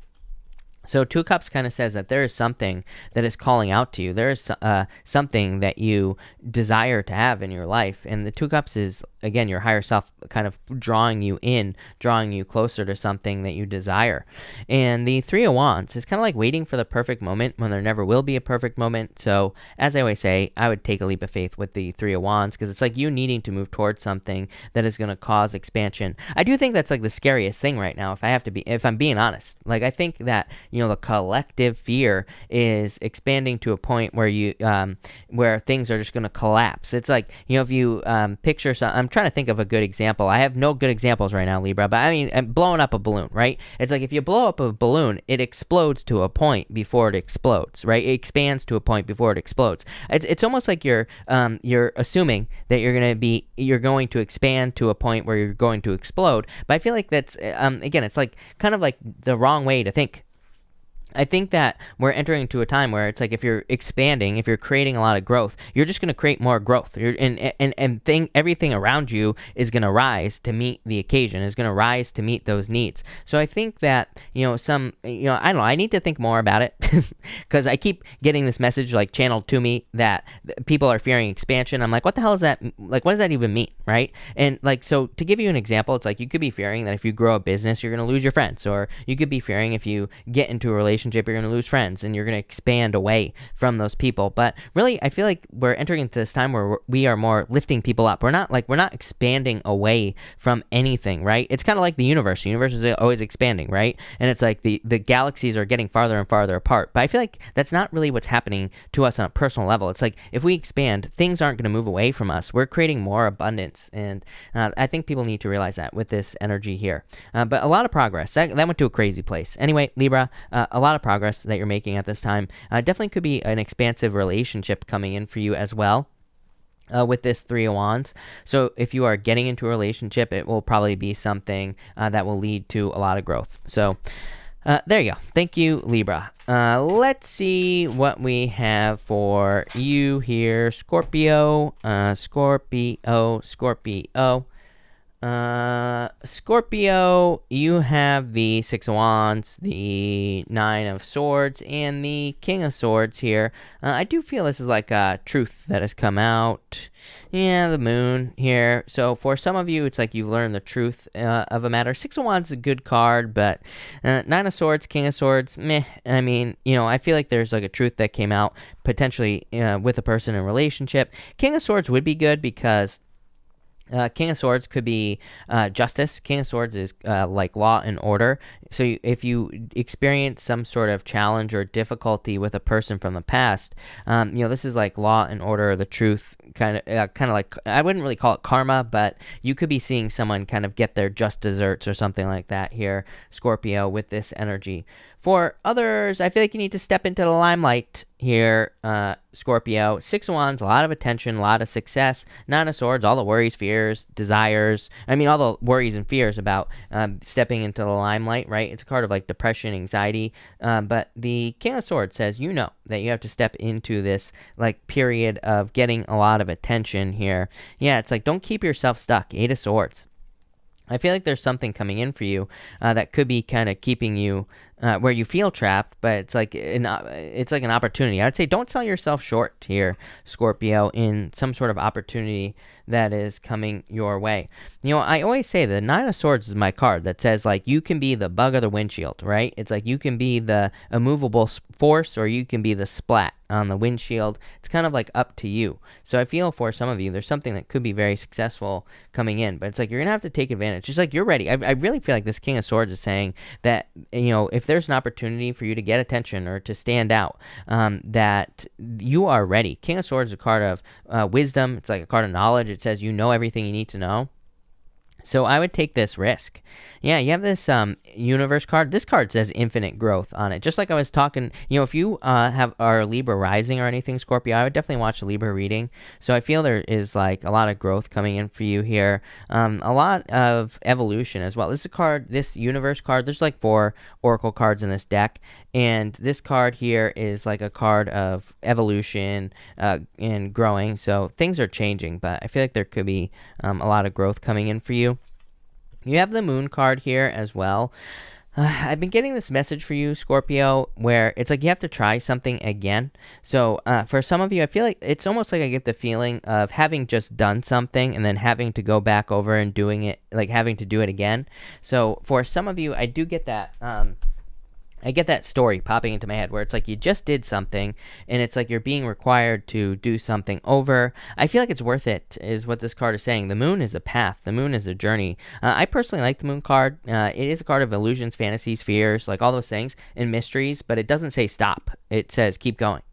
So Two of Cups kind of says that there is something that is calling out to you. There is something that you desire to have in your life. And the Two of Cups is, again, your higher self kind of drawing you in, drawing you closer to something that you desire. And the Three of Wands is kind of like waiting for the perfect moment when there never will be a perfect moment. So as I always say, I would take a leap of faith with the Three of Wands, because it's like you needing to move towards something that is going to cause expansion. I do think that's like the scariest thing right now, if I'm being honest. Like, I think that, the collective fear is expanding to a point where where things are just going to collapse. It's like, if you picture I'm trying to think of a good example. I have no good examples right now, Libra, but I mean, blowing up a balloon, right? It's like if you blow up a balloon, it explodes to a point before it explodes, right? It expands to a point before it explodes. It's almost like you're assuming that you're going to expand to a point where you're going to explode. But I feel like that's again, it's like kind of like the wrong way to think. I think that we're entering into a time where it's like if you're expanding, if you're creating a lot of growth, you're just going to create more growth. Everything around you is going to rise to meet the occasion, is going to rise to meet those needs. So I think that, I don't know, I need to think more about it because I keep getting this message like channeled to me that people are fearing expansion. I'm like, what the hell is that? Like, what does that even mean? Right? And like, so to give you an example, it's like you could be fearing that if you grow a business, you're going to lose your friends, or you could be fearing if you get into a relationship, you're going to lose friends and you're going to expand away from those people. But really, I feel like we're entering into this time where we are more lifting people up. We're not expanding away from anything, right? It's kind of like the universe. The universe is always expanding, right? And it's like the galaxies are getting farther and farther apart. But I feel like that's not really what's happening to us on a personal level. It's like if we expand, things aren't going to move away from us. We're creating more abundance. And I think people need to realize that with this energy here. But a lot of progress. That went to a crazy place. Anyway, Libra, a lot of progress that you're making at this time. Definitely could be an expansive relationship coming in for you as well. With this Three of Wands. So if you are getting into a relationship, it will probably be something that will lead to a lot of growth. So there you go. Thank you, Libra. Let's see what we have for you here. Scorpio, Scorpio, you have the Six of Wands, the Nine of Swords, and the King of Swords here. I do feel this is like a truth that has come out. Yeah, the Moon here. So for some of you, it's like you learn the truth of a matter. Six of Wands is a good card, but Nine of Swords, King of Swords, meh. I mean, I feel like there's like a truth that came out potentially with a person in a relationship. King of Swords would be good because King of Swords could be justice. King of Swords is like law and order. So if you experience some sort of challenge or difficulty with a person from the past, this is like law and order, the truth, kind of like, I wouldn't really call it karma, but you could be seeing someone kind of get their just desserts or something like that here, Scorpio, with this energy. For others, I feel like you need to step into the limelight here, Scorpio. Six of Wands, a lot of attention, a lot of success. Nine of Swords, all the worries, fears, desires. I mean, all the worries and fears about stepping into the limelight, right? It's a card of like depression, anxiety. But the King of Swords says, that you have to step into this like period of getting a lot of attention here. Yeah, it's like, don't keep yourself stuck. Eight of Swords. I feel like there's something coming in for you that could be kind of keeping you where you feel trapped, but it's like an opportunity. I would say don't sell yourself short here, Scorpio, in some sort of opportunity that is coming your way. I always say the Nine of Swords is my card that says like you can be the bug of the windshield, right? It's like you can be the immovable force or you can be the splat on the windshield. It's kind of like up to you. So I feel for some of you, there's something that could be very successful coming in, but it's like you're going to have to take advantage. Just like you're ready. I really feel like this King of Swords is saying that, if there's an opportunity for you to get attention or to stand out, that you are ready. King of Swords is a card of wisdom. It's like a card of knowledge. It says you know everything you need to know. So I would take this risk. Yeah, you have this universe card. This card says infinite growth on it. Just like I was talking, if you are Libra rising or anything, Scorpio, I would definitely watch the Libra reading. So I feel there is like a lot of growth coming in for you here. A lot of evolution as well. This is a card, this universe card. There's like 4 oracle cards in this deck. And this card here is like a card of evolution and growing. So things are changing, but I feel like there could be a lot of growth coming in for you. You have the moon card here as well. I've been getting this message for you, Scorpio, where it's like you have to try something again. So for some of you, I feel like it's almost like I get the feeling of having just done something and then having to go back over and doing it, like having to do it again. So for some of you, I do get that. I get that story popping into my head where it's like you just did something and it's like you're being required to do something over. I feel like it's worth it is what this card is saying. The moon is a path. The moon is a journey. I personally like the moon card. It is a card of illusions, fantasies, fears, like all those things and mysteries, but it doesn't say stop. It says keep going.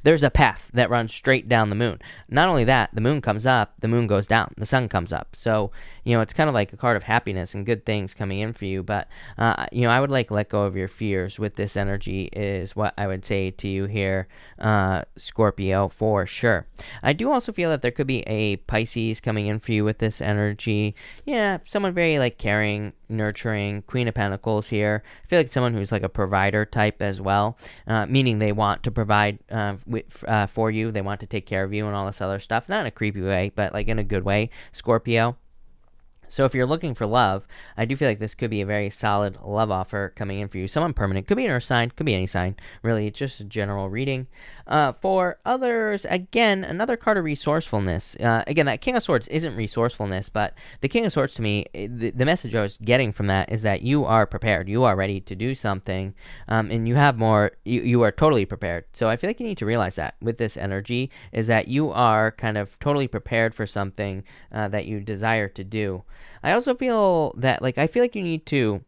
There's a path that runs straight down the moon. Not only that, the moon comes up, the moon goes down, the sun comes up. So, it's kind of like a card of happiness and good things coming in for you. But, I would like let go of your fears with this energy is what I would say to you here, Scorpio, for sure. I do also feel that there could be a Pisces coming in for you with this energy. Yeah, someone very like caring, nurturing, Queen of Pentacles here. I feel like someone who's like a provider type as well, meaning they want to provide for you. They want to take care of you and all this other stuff. Not in a creepy way, but like in a good way, Scorpio. So if you're looking for love, I do feel like this could be a very solid love offer coming in for you. Someone permanent. Could be an earth sign. Could be any sign. Really, it's just a general reading. For others, again, another card of resourcefulness. Again, that King of Swords isn't resourcefulness, but the King of Swords to me, the message I was getting from that is that you are prepared. You are ready to do something, and you have more. You are totally prepared. So I feel like you need to realize that with this energy is that you are kind of totally prepared for something that you desire to do. I also feel that, I feel like you need to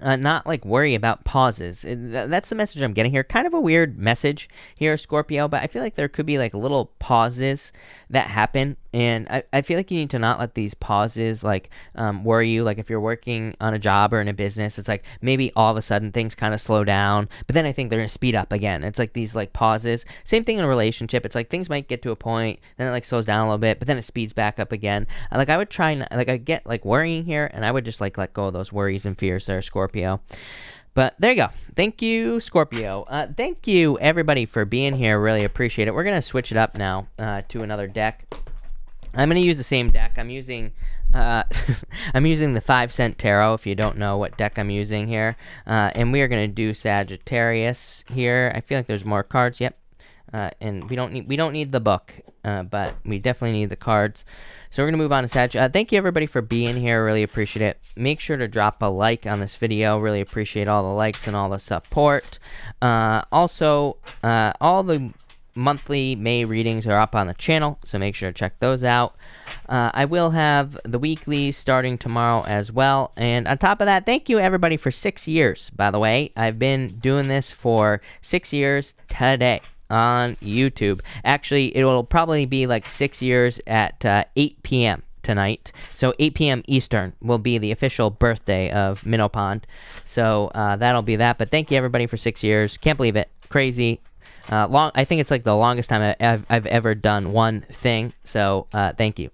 not worry about pauses. That's the message I'm getting here. Kind of a weird message here, Scorpio, but I feel like there could be little pauses that happen, and I feel like you need to not let these pauses worry you. Like if you're working on a job or in a business, it's like maybe all of a sudden things kind of slow down, but then I think they're gonna speed up again. It's like these pauses. Same thing in a relationship. It's like things might get to a point, then it slows down a little bit, but then it speeds back up again. I would try not, I get worrying here, and I would just let go of those worries and fears there, Scorpio. But there you go. Thank you, Scorpio. Thank you, everybody, for being here. Really appreciate it. We're going to switch it up now to another deck. I'm going to use the same deck. I'm using I'm using the 5-cent tarot, if you don't know what deck I'm using here. And we are going to do Sagittarius here. I feel like there's more cards. Yep. And we don't need the book, but we definitely need the cards. So we're going to move on to Sag. Thank you, everybody, for being here. Really appreciate it. Make sure to drop a like on this video. Really appreciate all the likes and all the support. Also, all the monthly May readings are up on the channel, so make sure to check those out. I will have the weeklies starting tomorrow as well. And on top of that, thank you, everybody, for 6 years, by the way. I've been doing this for 6 years today on YouTube. Actually, it will probably be 6 years at 8 p.m. tonight. So 8 p.m. Eastern will be the official birthday of Minnow Pond. So that'll be that. But thank you, everybody, for 6 years. Can't believe it. Crazy. I think it's the longest time I've ever done one thing. So thank you.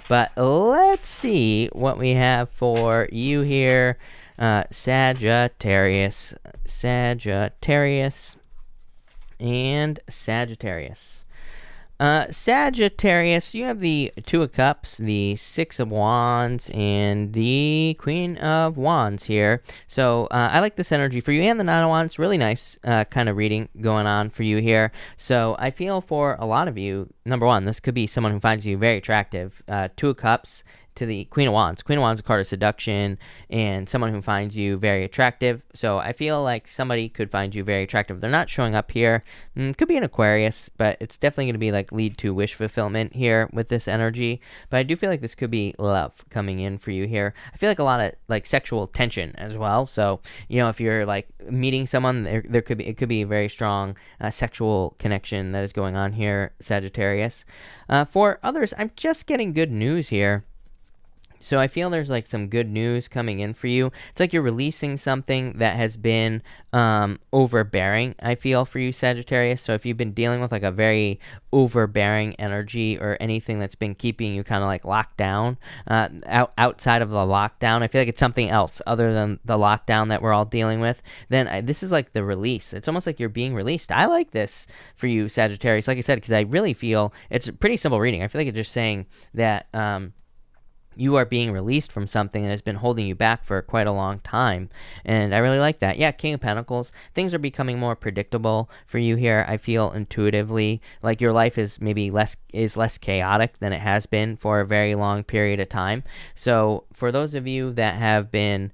But let's see what we have for you here. Sagittarius. And Sagittarius. Sagittarius, you have the 2 of Cups, the 6 of Wands, and the Queen of Wands here. So I like this energy for you, and the 9 of Wands. Really nice kind of reading going on for you here. So I feel for a lot of you, number one, this could be someone who finds you very attractive. 2 of Cups to the Queen of Wands. Queen of Wands is a card of seduction and someone who finds you very attractive. So I feel like somebody could find you very attractive. They're not showing up here. Could be an Aquarius, but it's definitely going to be lead to wish fulfillment here with this energy. But I do feel like this could be love coming in for you here. I feel like a lot of sexual tension as well. So, if you're meeting someone, there could be, it could be a very strong sexual connection that is going on here, Sagittarius. For others, I'm just getting good news here. So I feel there's like some good news coming in for you. It's like you're releasing something that has been overbearing, I feel, for you, Sagittarius. So if you've been dealing with like a very overbearing energy or anything that's been keeping you kind of like locked down, outside of the lockdown, I feel like it's something else other than the lockdown that we're all dealing with, then this is like the release. It's almost like you're being released. I like this for you, Sagittarius, like I said, because I really feel it's a pretty simple reading. I feel like it's just saying that you are being released from something that has been holding you back for quite a long time. And I really like that. Yeah, King of Pentacles. Things are becoming more predictable for you here. I feel intuitively like your life is maybe less chaotic than it has been for a very long period of time. So for those of you that have been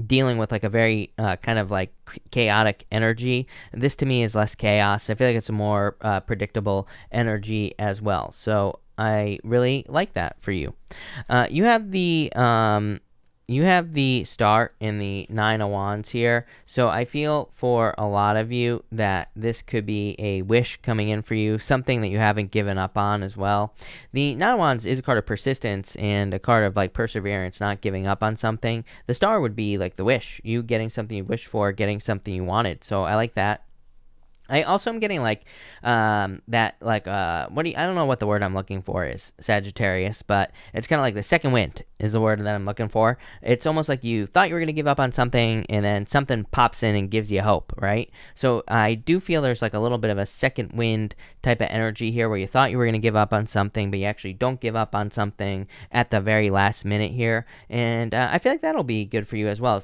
dealing with like a very kind of like chaotic energy, this to me is less chaos. I feel like it's a more predictable energy as well. So I really like that for you. You have the Star in the Nine of Wands here. So I feel for a lot of you that this could be a wish coming in for you, something that you haven't given up on as well. The Nine of Wands is a card of persistence and a card of like perseverance, not giving up on something. The Star would be like the wish, you getting something you wished for, getting something you wanted. So I like that. I also am getting like that like I don't know what the word I'm looking for is, Sagittarius, but it's kind of like the second wind is the word that I'm looking for. It's almost like you thought you were going to give up on something and then something pops in and gives you hope, right? So I do feel there's like a little bit of a second wind type of energy here where you thought you were going to give up on something, but you actually don't give up on something at the very last minute here. And I feel like that'll be good for you as well.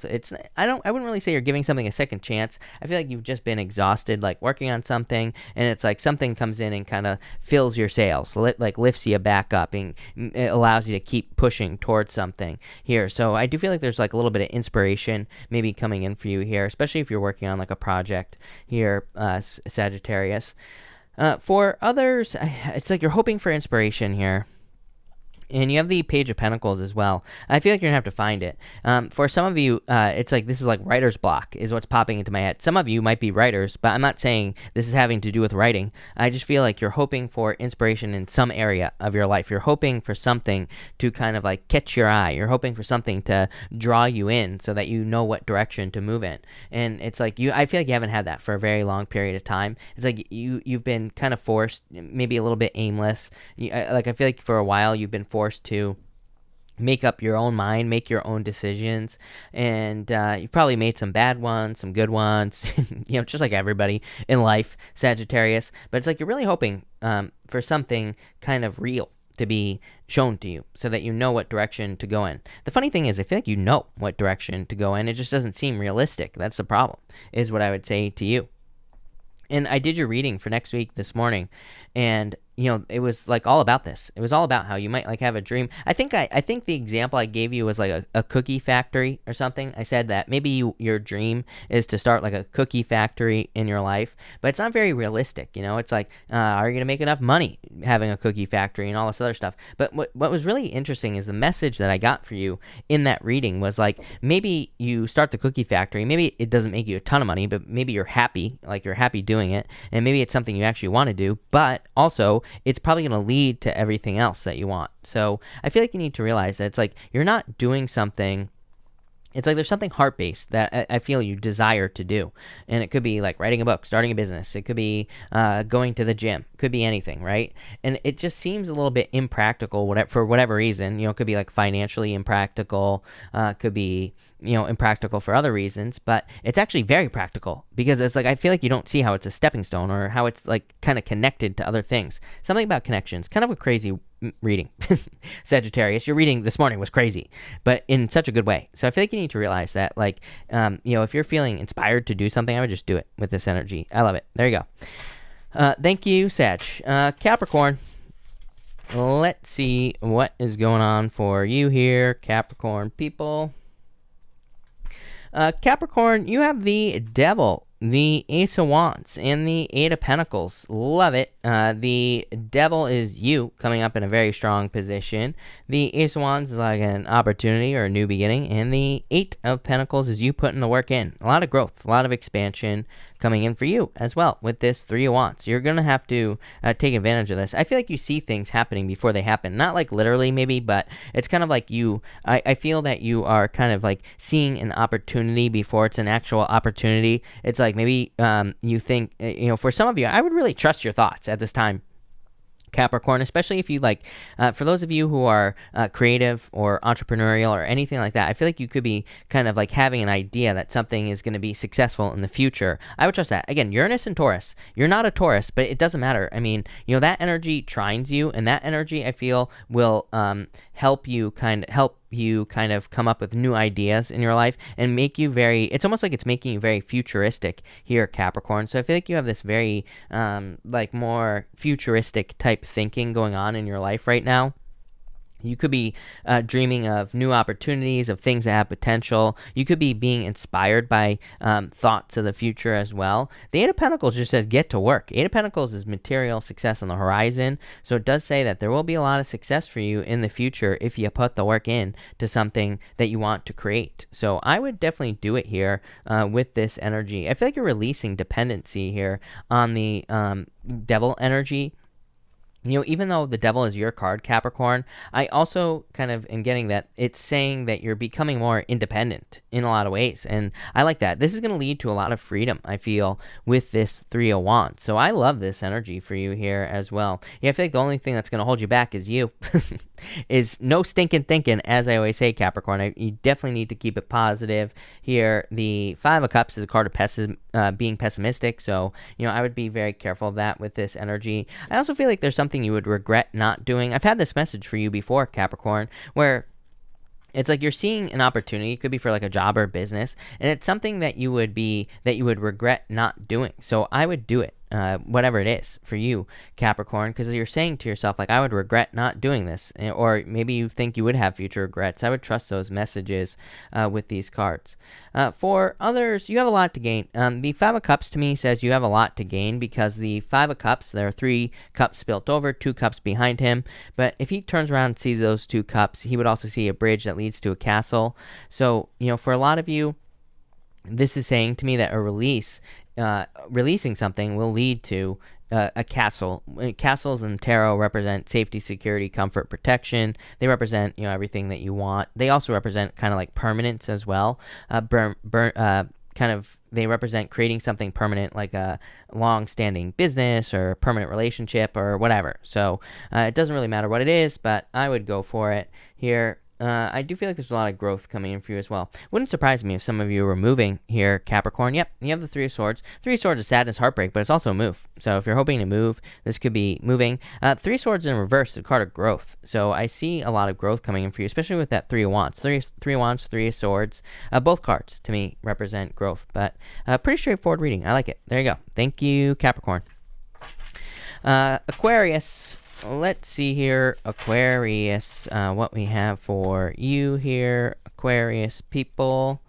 I wouldn't really say you're giving something a second chance. I feel like you've just been exhausted, like working on something, and it's like something comes in and kind of fills your sails, like lifts you back up, and it allows you to keep pushing towards something here. So I do feel like there's like a little bit of inspiration maybe coming in for you here, especially if you're working on like a project here, Sagittarius. For others, it's like you're hoping for inspiration here. And you have the Page of Pentacles as well. I feel like you're going to have to find it. For some of you, it's like this is like writer's block is what's popping into my head. Some of you might be writers, but I'm not saying this is having to do with writing. I just feel like you're hoping for inspiration in some area of your life. You're hoping for something to kind of like catch your eye. You're hoping for something to draw you in so that you know what direction to move in. And it's like I feel like you haven't had that for a very long period of time. It's like you've been kind of forced, maybe a little bit aimless. I feel like for a while you've been forced to make up your own mind, make your own decisions, and you've probably made some bad ones, some good ones, just like everybody in life, Sagittarius. But it's like you're really hoping for something kind of real to be shown to you so that you know what direction to go in. The funny thing is, I feel like you know what direction to go in. It just doesn't seem realistic. That's the problem, is what I would say to you. And I did your reading for next week this morning, and it was like all about this. It was all about how you might like have a dream. I think the example I gave you was like a cookie factory or something. I said that maybe your dream is to start like a cookie factory in your life, but it's not very realistic. It's like, are you going to make enough money having a cookie factory and all this other stuff? But what was really interesting is the message that I got for you in that reading was like, maybe you start the cookie factory. Maybe it doesn't make you a ton of money, but maybe you're happy, like you're happy doing it. And maybe it's something you actually want to do, but also it's probably going to lead to everything else that you want. So I feel like you need to realize that it's like you're not doing something. It's like there's something heart-based that I feel you desire to do. And it could be like writing a book, starting a business. It could be going to the gym. It could be anything, right? And it just seems a little bit impractical for whatever reason. It could be like financially impractical. Could be, impractical for other reasons. But it's actually very practical because it's like I feel like you don't see how it's a stepping stone or how it's like kind of connected to other things. Something about connections. Kind of a crazy reading. Sagittarius, your reading this morning was crazy, but in such a good way. So I feel like you need to realize that, like, if you're feeling inspired to do something, I would just do it with this energy. I love it. There you go. Thank you, Sag. Capricorn, let's see what is going on for you here, Capricorn people. Capricorn, you have the Devil, the Ace of Wands, and the Eight of Pentacles. Love it. The Devil is you coming up in a very strong position. The Ace of Wands is like an opportunity or a new beginning. And the Eight of Pentacles is you putting the work in. A lot of growth, a lot of expansion coming in for you as well with this Three of Wands. You're going to have to take advantage of this. I feel like you see things happening before they happen. Not like literally maybe, but it's kind of like I feel that you are kind of like seeing an opportunity before it's an actual opportunity. It's like maybe you think, for some of you, I would really trust your thoughts at this time, Capricorn, especially if you like, for those of you who are creative or entrepreneurial or anything like that, I feel like you could be kind of like having an idea that something is going to be successful in the future. I would trust that. Again, Uranus and Taurus. You're not a Taurus, but it doesn't matter. I mean, that energy trines you, and that energy I feel will help you kind of come up with new ideas in your life and make you it's almost like it's making you very futuristic here, Capricorn. So I feel like you have this very like more futuristic type thinking going on in your life right now. You could be dreaming of new opportunities, of things that have potential. You could be being inspired by thoughts of the future as well. The Eight of Pentacles just says get to work. Eight of Pentacles is material success on the horizon. So it does say that there will be a lot of success for you in the future if you put the work in to something that you want to create. So I would definitely do it here with this energy. I feel like you're releasing dependency here on the Devil energy. Even though the Devil is your card, Capricorn, I also kind of am getting that it's saying that you're becoming more independent in a lot of ways. And I like that. This is going to lead to a lot of freedom, I feel, with this Three of Wands. So I love this energy for you here as well. I feel like the only thing that's going to hold you back is you. Is no stinking thinking, as I always say, Capricorn. You definitely need to keep it positive here. The Five of Cups is a card of being pessimistic. So, I would be very careful of that with this energy. I also feel like there's something you would regret not doing. I've had this message for you before, Capricorn, where it's like you're seeing an opportunity. It could be for like a job or business, and it's something that you would regret not doing. So I would do it, whatever it is for you, Capricorn, because you're saying to yourself, like, I would regret not doing this, or maybe you think you would have future regrets. I would trust those messages with these cards. For others, you have a lot to gain. The Five of Cups to me says you have a lot to gain because the Five of Cups, there are 3 cups spilt over, 2 cups behind him. But if he turns around and sees those 2 cups, he would also see a bridge that leads to a castle. So, for a lot of you, this is saying to me that releasing something will lead to a castle. Castles in tarot represent safety, security, comfort, protection. They represent everything that you want. They also represent kind of like permanence as well. They represent creating something permanent, like a long-standing business or a permanent relationship or whatever. So it doesn't really matter what it is, but I would go for it here. I do feel like there's a lot of growth coming in for you as well. Wouldn't surprise me if some of you were moving here, Capricorn. Yep, you have the Three of Swords. Three of Swords is sadness, heartbreak, but it's also a move. So if you're hoping to move, this could be moving. Three of Swords in reverse is a card of growth. So I see a lot of growth coming in for you, especially with that Three of Wands. Three of Wands, Three of Swords. Both cards, to me, represent growth. But pretty straightforward reading. I like it. There you go. Thank you, Capricorn. Aquarius. Let's see here, Aquarius, what we have for you here, Aquarius people.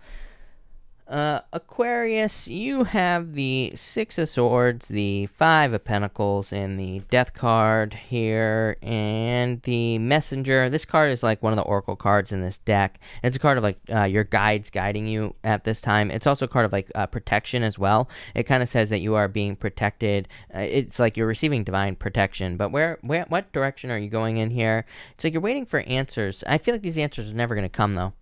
Aquarius, you have the Six of Swords, the Five of Pentacles, and the Death card here, and the Messenger. This card is like one of the Oracle cards in this deck. It's a card of like your guides guiding you at this time. It's also a card of like protection as well. It kind of says that you are being protected. It's like you're receiving divine protection. But what direction are you going in here? It's like you're waiting for answers. I feel like these answers are never going to come though.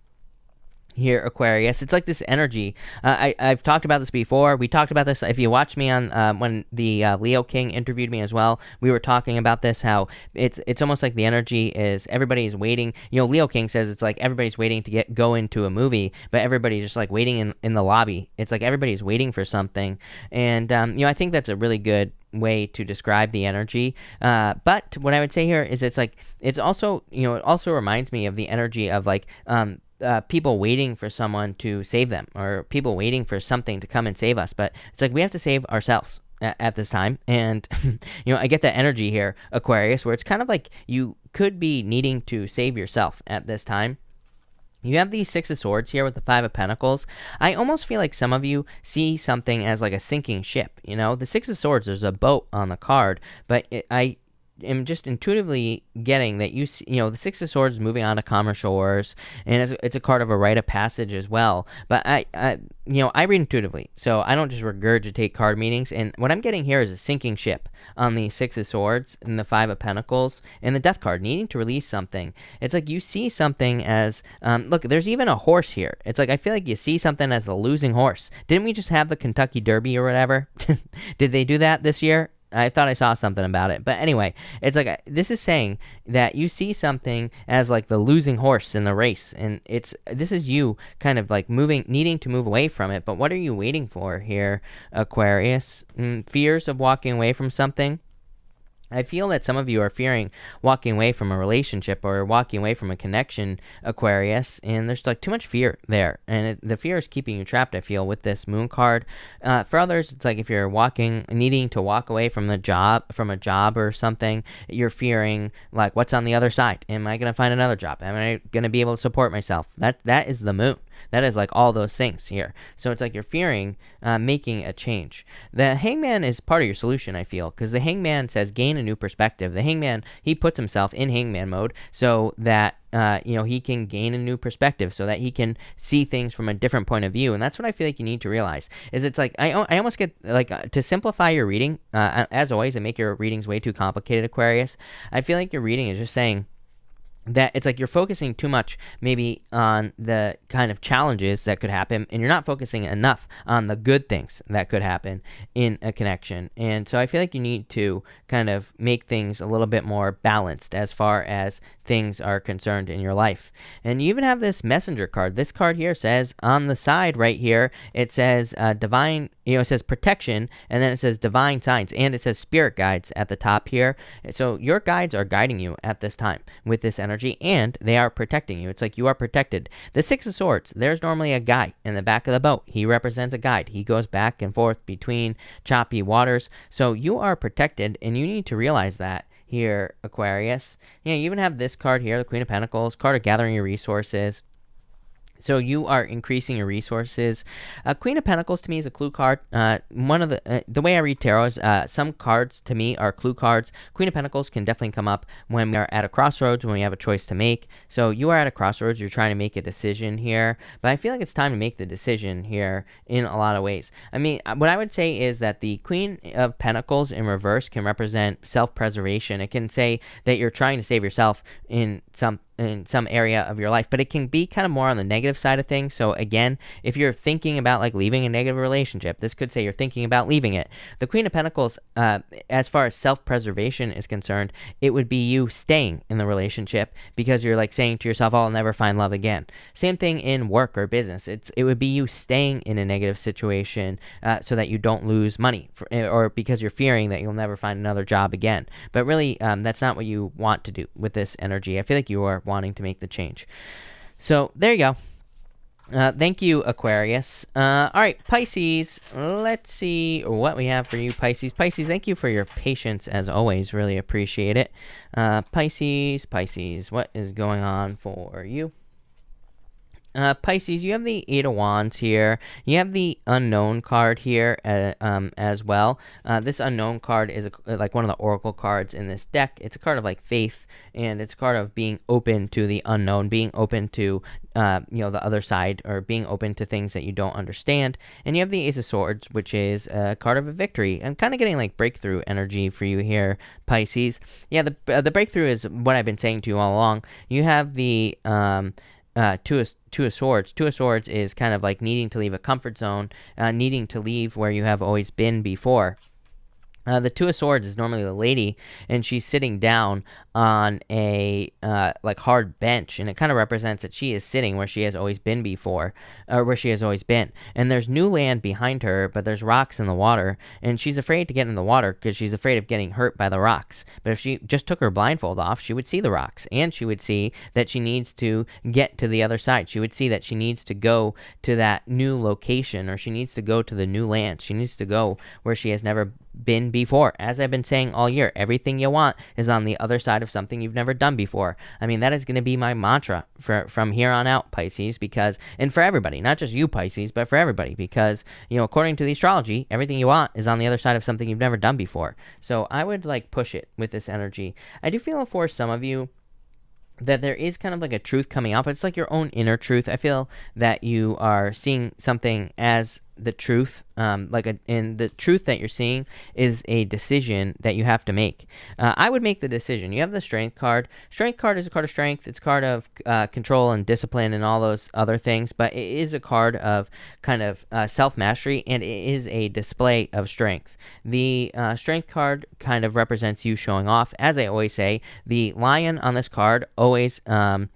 Here, Aquarius, it's like this energy. I've talked about this before. We talked about this. If you watched me on when the Leo King interviewed me as well, we were talking about this. How it's almost like the energy is everybody is waiting. Leo King says it's like everybody's waiting to go into a movie, but everybody's just like waiting in the lobby. It's like everybody's waiting for something, and I think that's a really good way to describe the energy. But what I would say here is it's also it also reminds me of the energy of like people waiting for someone to save them, or people waiting for something to come and save us. But it's like we have to save ourselves at this time. And I get that energy here, Aquarius, where it's kind of like you could be needing to save yourself at this time. You have these Six of Swords here with the Five of Pentacles. I almost feel like some of you see something as like a sinking ship. The Six of Swords, there's a boat on the card, but am just intuitively getting that you see, the Six of Swords moving on to calmer shores, and it's a card of a rite of passage as well. But I read intuitively, so I don't just regurgitate card meanings. And what I'm getting here is a sinking ship on the Six of Swords and the Five of Pentacles and the Death card, needing to release something. It's like you see something as, look, there's even a horse here. It's like I feel like you see something as a losing horse. Didn't we just have the Kentucky Derby or whatever? Did they do that this year? I thought I saw something about it. But anyway, it's like this is saying that you see something as like the losing horse in the race. And this is you kind of like needing to move away from it. But what are you waiting for here, Aquarius? Fears of walking away from something. I feel that some of you are fearing walking away from a relationship or walking away from a connection, Aquarius, and there's like too much fear there, and the fear is keeping you trapped, I feel, with this Moon card. For others, it's like if you're needing to walk away from a job or something, you're fearing like, what's on the other side? Am I going to find another job? Am I going to be able to support myself? That is the Moon. That is like all those things here. So it's like you're fearing making a change. The Hangman is part of your solution, I feel, because the Hangman says gain a new perspective. The Hangman, he puts himself in Hangman mode so that he can gain a new perspective, so that he can see things from a different point of view. And that's what I feel like you need to realize. Is it's like I almost get like to simplify your reading, as always, and make your readings way too complicated, Aquarius. I feel like your reading is just saying that it's like you're focusing too much maybe on the kind of challenges that could happen, and you're not focusing enough on the good things that could happen in a connection. And so I feel like you need to kind of make things a little bit more balanced as far as things are concerned in your life. And you even have this Messenger card. This card here says on the side right here, it says divine, it says protection, and then it says divine signs, and it says spirit guides at the top here. So your guides are guiding you at this time with this energy, and they are protecting you. It's like you are protected. The Six of Swords, there's normally a guy in the back of the boat. He represents a guide. He goes back and forth between choppy waters. So you are protected, and you need to realize that here, Aquarius. You even have this card here, the Queen of Pentacles, card of gathering your resources. So you are increasing your resources. Queen of Pentacles to me is a clue card. One of the way I read tarot is some cards to me are clue cards. Queen of Pentacles can definitely come up when we are at a crossroads, when we have a choice to make. So you are at a crossroads. You're trying to make a decision here, but I feel like it's time to make the decision here in a lot of ways. I mean, what I would say is that the Queen of Pentacles in reverse can represent self-preservation. It can say that you're trying to save yourself in some area of your life, but it can be kind of more on the negative side of things. So again, if you're thinking about like leaving a negative relationship, this could say you're thinking about leaving it. The Queen of Pentacles, as far as self-preservation is concerned, it would be you staying in the relationship because you're like saying to yourself, oh, I'll never find love again. Same thing in work or business. It would be you staying in a negative situation so that you don't lose money or because you're fearing that you'll never find another job again. But really, that's not what you want to do with this energy. I feel like you are wanting to make the change. So there you go. Thank you, Aquarius. All right, Pisces. Let's see what we have for you, Pisces. Pisces, thank you for your patience as always. Really appreciate it. Pisces, what is going on for you? Pisces, you have the Eight of Wands here. You have the Unknown card here as well. This Unknown card is like one of the oracle cards in this deck. It's a card of like faith, and it's a card of being open to the unknown, being open to the other side, or being open to things that you don't understand. And you have the Ace of Swords, which is a card of a victory. I'm kind of getting like breakthrough energy for you here, Pisces. Yeah, the breakthrough is what I've been saying to you all along. You have the Two of Swords. Two of Swords is kind of like needing to leave a comfort zone, needing to leave where you have always been before. The Two of Swords is normally the lady, and she's sitting down on a like hard bench, and it kind of represents that she is sitting where she has always been before, or where she has always been. And there's new land behind her, but there's rocks in the water, and she's afraid to get in the water because she's afraid of getting hurt by the rocks. But if she just took her blindfold off, she would see the rocks, and she would see that she needs to get to the other side. She would see that she needs to go to that new location, or she needs to go to the new land. She needs to go where she has never been before. As I've been saying all year, everything you want is on the other side of something you've never done before. I mean, that is going to be my mantra from here on out, Pisces, because, and for everybody, not just you, Pisces, but for everybody, because, according to the astrology, everything you want is on the other side of something you've never done before. So I would push it with this energy. I do feel for some of you that there is kind of a truth coming out, but it's your own inner truth. I feel that you are seeing something as the truth, and the truth that you're seeing is a decision that you have to make. I would make the decision. You have the Strength card. Strength card is a card of strength. It's a card of control and discipline and all those other things, but it is a card of kind of self-mastery, and it is a display of strength. The Strength card kind of represents you showing off. As I always say, the lion on this card always has,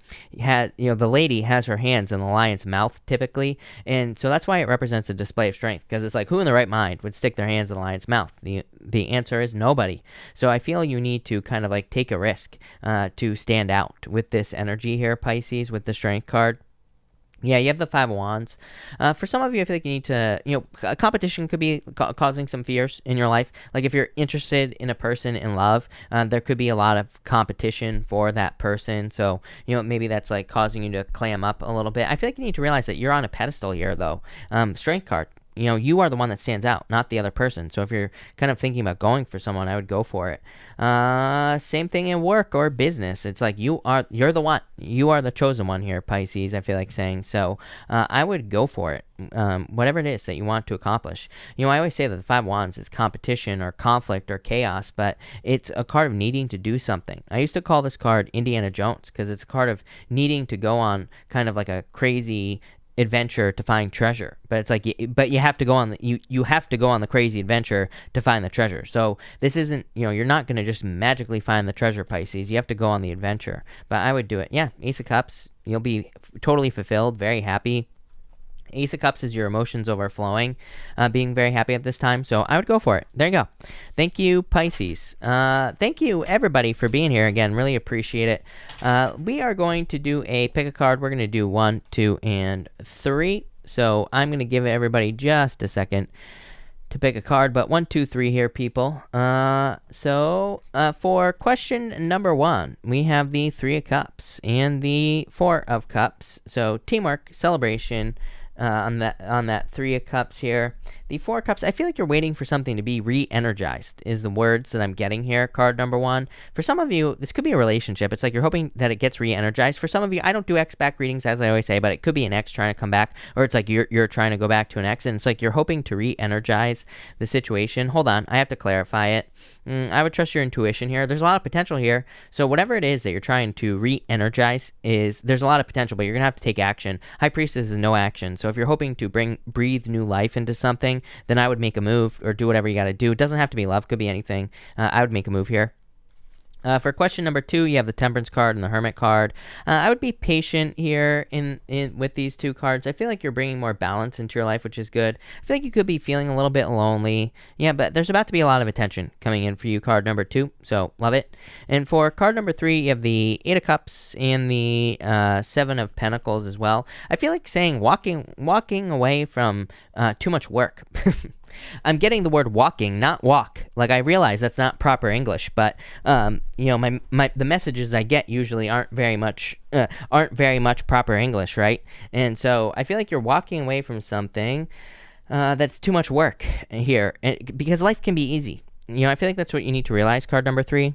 the lady has her hands in the lion's mouth typically, and so that's why it represents a display of strength, because it's who in the right mind would stick their hands in the lion's mouth? The answer is nobody. So I feel you need to kind of take a risk to stand out with this energy here, Pisces, with the Strength card. Yeah, you have the Five of Wands. For some of you, I feel you need to, a competition could be causing some fears in your life. If you're interested in a person in love, there could be a lot of competition for that person. So, maybe that's causing you to clam up a little bit. I feel you need to realize that you're on a pedestal here, though. Strength card. You are the one that stands out, not the other person. So if you're kind of thinking about going for someone, I would go for it. Same thing in work or business. It's you're the one. You are the chosen one here, Pisces, I feel saying. So I would go for it, whatever it is that you want to accomplish. I always say that the Five of Wands is competition or conflict or chaos, but it's a card of needing to do something. I used to call this card Indiana Jones, because it's a card of needing to go on kind of a crazy adventure to find treasure, but it's but you have to go on you have to go on the crazy adventure to find the treasure. So this isn't, you're not going to just magically find the treasure, Pisces. You have to go on the adventure. But I would do it. Yeah, Ace of Cups, you'll be totally fulfilled, very happy. Ace of Cups is your emotions overflowing, being very happy at this time. So I would go for it. There you go. Thank you, Pisces. Thank you, everybody, for being here again. Really appreciate it. We are going to do a pick a card. We're going to do 1, 2, and 3. So I'm going to give everybody just a second to pick a card. But 1, 2, 3 here, people. So for question number 1, we have the 3 of Cups and the 4 of Cups. So teamwork, celebration, on that 3 of Cups here. The 4 of Cups, I feel you're waiting for something to be re-energized is the words that I'm getting here, card number 1. For some of you, this could be a relationship. It's you're hoping that it gets re-energized. For some of you, I don't do ex-back readings, as I always say, but it could be an ex trying to come back, or it's you're trying to go back to an ex, and it's you're hoping to re-energize the situation. Hold on, I have to clarify it. I would trust your intuition here. There's a lot of potential here. So whatever it is that you're trying to re-energize there's a lot of potential, but you're going to have to take action. High Priestess is no action. So if you're hoping to breathe new life into something, then I would make a move or do whatever you got to do. It doesn't have to be love. Could be anything. I would make a move here. For question number 2, you have the Temperance card and the Hermit card. I would be patient here in with these 2 cards. I feel you're bringing more balance into your life, which is good. I feel you could be feeling a little bit lonely. Yeah, but there's about to be a lot of attention coming in for you, card number 2. So love it. And for card number 3, you have the 8 of Cups and the 7 of Pentacles as well. I feel saying walking away from too much work. I'm getting the word walking, not walk. I realize that's not proper English, but the messages I get usually aren't very much proper English, right? And so I feel you're walking away from something that's too much work here, because life can be easy. I feel that's what you need to realize, card number 3.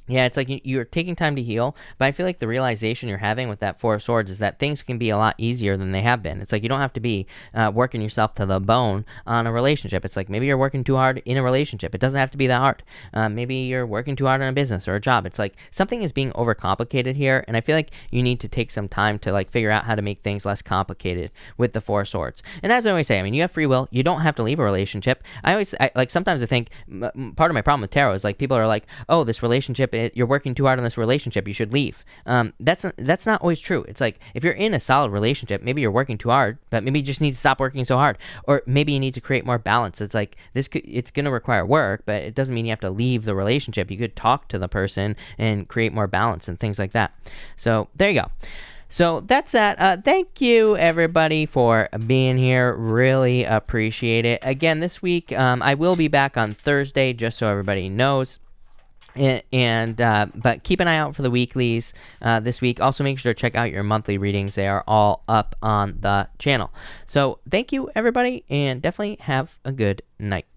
Yeah, it's you're taking time to heal, but I feel the realization you're having with that 4 of Swords is that things can be a lot easier than they have been. It's you don't have to be working yourself to the bone on a relationship. It's maybe you're working too hard in a relationship. It doesn't have to be that hard. Maybe you're working too hard on a business or a job. It's something is being overcomplicated here, and I feel you need to take some time to figure out how to make things less complicated with the 4 of Swords. And as I always say, you have free will. You don't have to leave a relationship. Sometimes I think part of my problem with tarot is people are oh, this relationship, you're working too hard on this relationship, you should leave. That's not always true. It's if you're in a solid relationship, maybe you're working too hard, but maybe you just need to stop working so hard, or maybe you need to create more balance. It's it's going to require work, but it doesn't mean you have to leave the relationship. You could talk to the person and create more balance and things like that. So there you go. So that's that. Thank you, everybody, for being here. Really appreciate it. Again, this week, I will be back on Thursday, just so everybody knows. But keep an eye out for the weeklies this week. Also, make sure to check out your monthly readings. They are all up on the channel. So thank you, everybody, and definitely have a good night.